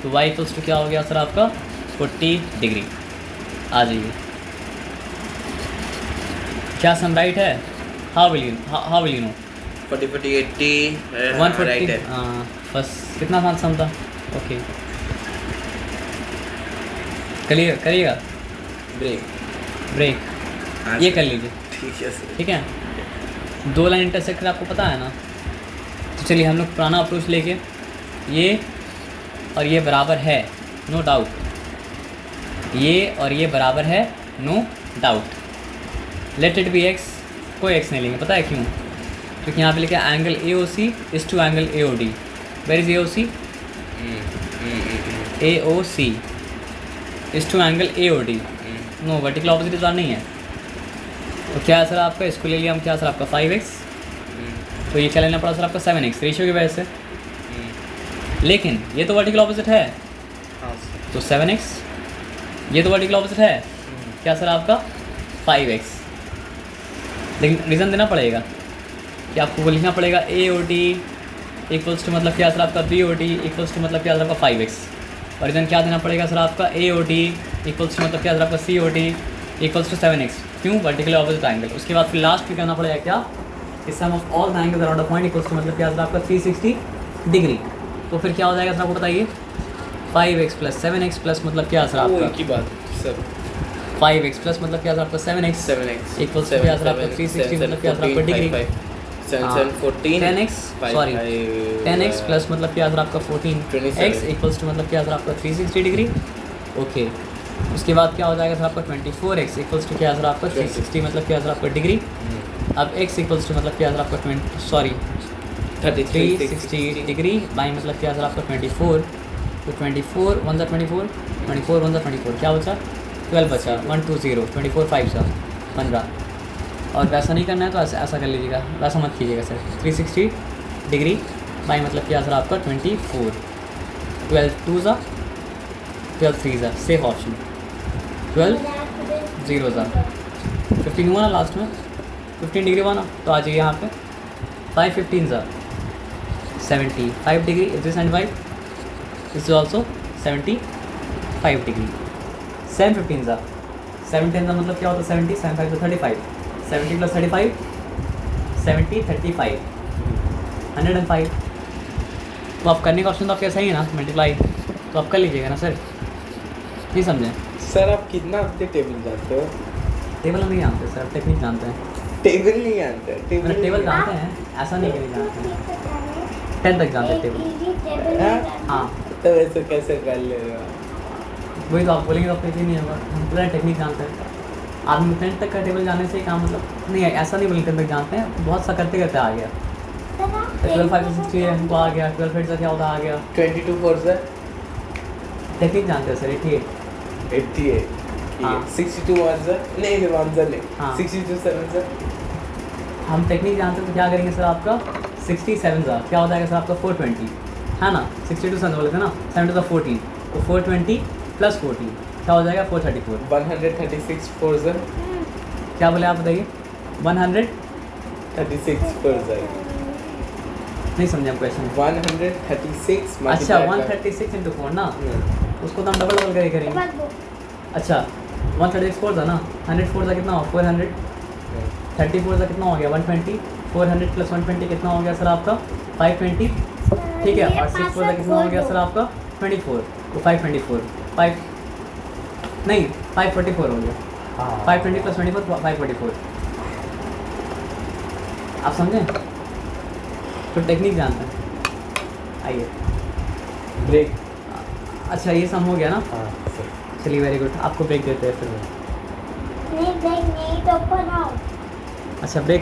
तो y इक्वल्स टू क्या हो गया सर आपका 40 डिग्री। आ जाइए, क्या सम राइट है? How will you know? 40 40 80 140 right है। हाँ बस कितना था सम था। ओके करिएगा ब्रेक हाँ ये सर। कर लीजिए, ठीक है सर। ठीक है। 2 लाइन इंटरसेक्टर आपको पता है ना, तो चलिए हम लोग पुराना अप्रोच लेके, ये और ये बराबर है नो डाउट, ये और ये बराबर है no doubt. Let it be x, कोई एक्स नहीं लेंगे, पता है क्यों? क्योंकि यहाँ पे लिखा है angle A O C is two angle A O D. Where is A O C? AOC is two angle AOD। No, vertical opposite इस बार नहीं है। तो क्या है सर आपका, इसको ले लिया हम, क्या सर आपका 5x, तो ये क्या लेना पड़ा सर आपका 7x रेशियो की वजह से। लेकिन ये तो वर्टिकल ऑपोजिट है, हाँ तो 7x, ये तो वर्टिकल ऑपोजिट है, क्या सर आपका 5x। लेकिन रीज़न देना पड़ेगा कि आपको वो लिखना पड़ेगा AOD इक्वल्स टू मतलब क्या सर आपका BOD इक्वल्स टू मतलब क्या सर आपका 5x, और रीज़न क्या देना पड़ेगा सर आपका AOD इक्वल्स टू मतलब क्या सर आपका COD इक्वल्स टू 7x। क्यों, वर्टिकल ऑपोजिट एंगल। उसके बाद फिर लास्ट में करना पड़ेगा क्या, इस sum of all the angles around a point equals to मतलब क्या सर आपका 360 डिग्री। तो फिर क्या हो जाएगा सर आपको बताइए, 5x प्लस 7x प्लस मतलब क्या सर वो आपका एक ही बात सर, 5x प्लस मतलब क्या सर आपका 7x 7x इक्वल्स टू क्या सर आपका 360 मतलब क्या सर आपका degree. 7 14 10x sorry 10x plus मतलब क्या सर आपका 14x इक्वल्स टू मतलब क्या सर आपका 360 डिग्री। ओके, उसके बाद क्या हो जाएगा सर आपका 24x इक्वल्स टू क्या सर आपका 360 मतलब क्या सर आपका डिग्री। अब x इक्वल्स टू मतलब क्या सर आपका 360 डिग्री बाई मतलब क्या सर आपका 24, तो 24 1 ज़ा 24, 24 1 ज़ा 24, क्या बचा 12 बचा, 1 2 0 24 5 सा 15। और वैसा नहीं करना है तो ऐसा कर लीजिएगा, वैसा मत कीजिएगा सर। 360 डिग्री बाई मतलब क्या सर आपका 24, 12 2 ज़ा 12 3 ज़ा, सेफ ऑप्शन, 12 0 ज़ा 15 हुआ ना लास्ट में, 15 डिग्री हुआ ना, तो आ जाइए यहाँ पे 5 15 ज़ा 75 degree, this and 5 this is also 75 degree. 7 15 ज़ा 7 10 ज़ा मतलब क्या होता है 70, 7 5 तो 35, 70 प्लस 35 70 35 105। तो आप करने का ऑप्शन तो आपका सही है ना, मल्टीप्लाई, तो आप कर लीजिएगा ना सर, नहीं समझें। सर आप कितना आपके टेबल जानते हो? टेबल हम नहीं जानते सर, टेक्निक जानते हैं। टेबल नहीं जानते? मतलब टेबल जानते हैं, ऐसा नहीं कि नहीं जानते हैं, 10 तक जानते हैं टेबल। हाँ, तो वैसे कैसे कर ले रहे हो? वही तो आप बोलेंगे तो आपको नहीं होगा, हम पूरा टेक्निक जानते हैं। आदमी 10 तक का टेबल जाने से काम मतलब नहीं है, ऐसा नहीं बोलेंगे 10 तक जानते हैं, बहुत सा करते करते आ गया। 12 5 60 है हमको आ गया, 12 8 से क्या होता आ गया, 22 4 से टेक्निक जानते हैं सर। 88 हाँ। 62 1 से नहीं, फिर 1 से नहीं, हाँ। 62 7 से हम टेक्निक जानते हैं तो क्या करेंगे सर, आपका 67 ज़ा क्या हो जाएगा सर आपका 420 है ना, 62 7 बोले थे ना, 7 टू 14, तो 420 प्लस 14 क्या हो जाएगा 434। 136 4 से क्या बोले आप बताइए, 36 4 से नहीं समझे हम क्वेश्चन। 136 अच्छा 136 इंटू 4 ना, उसको तो हम डबल डबल करके करेंगे। अच्छा 136 4 था ना, 100 4 था कितना हुआ 400, 34 था कितना हो गया 120, 400 प्लस 120 कितना हो गया सर आपका 520, ठीक है। और 6 4 था कितना हो गया सर आपका 24, तो 524 5 नहीं 544 हो गया, 520 प्लस 24 544। आप समझें, तो टेक्निक जानते हैं। आइए ब्रेक। अच्छा ये सम हो गया ना, हाँ सर, चलिए वेरी गुड, आपको ब्रेक देते हैं फिर। नहीं तो बनाओ। अच्छा ब्रेक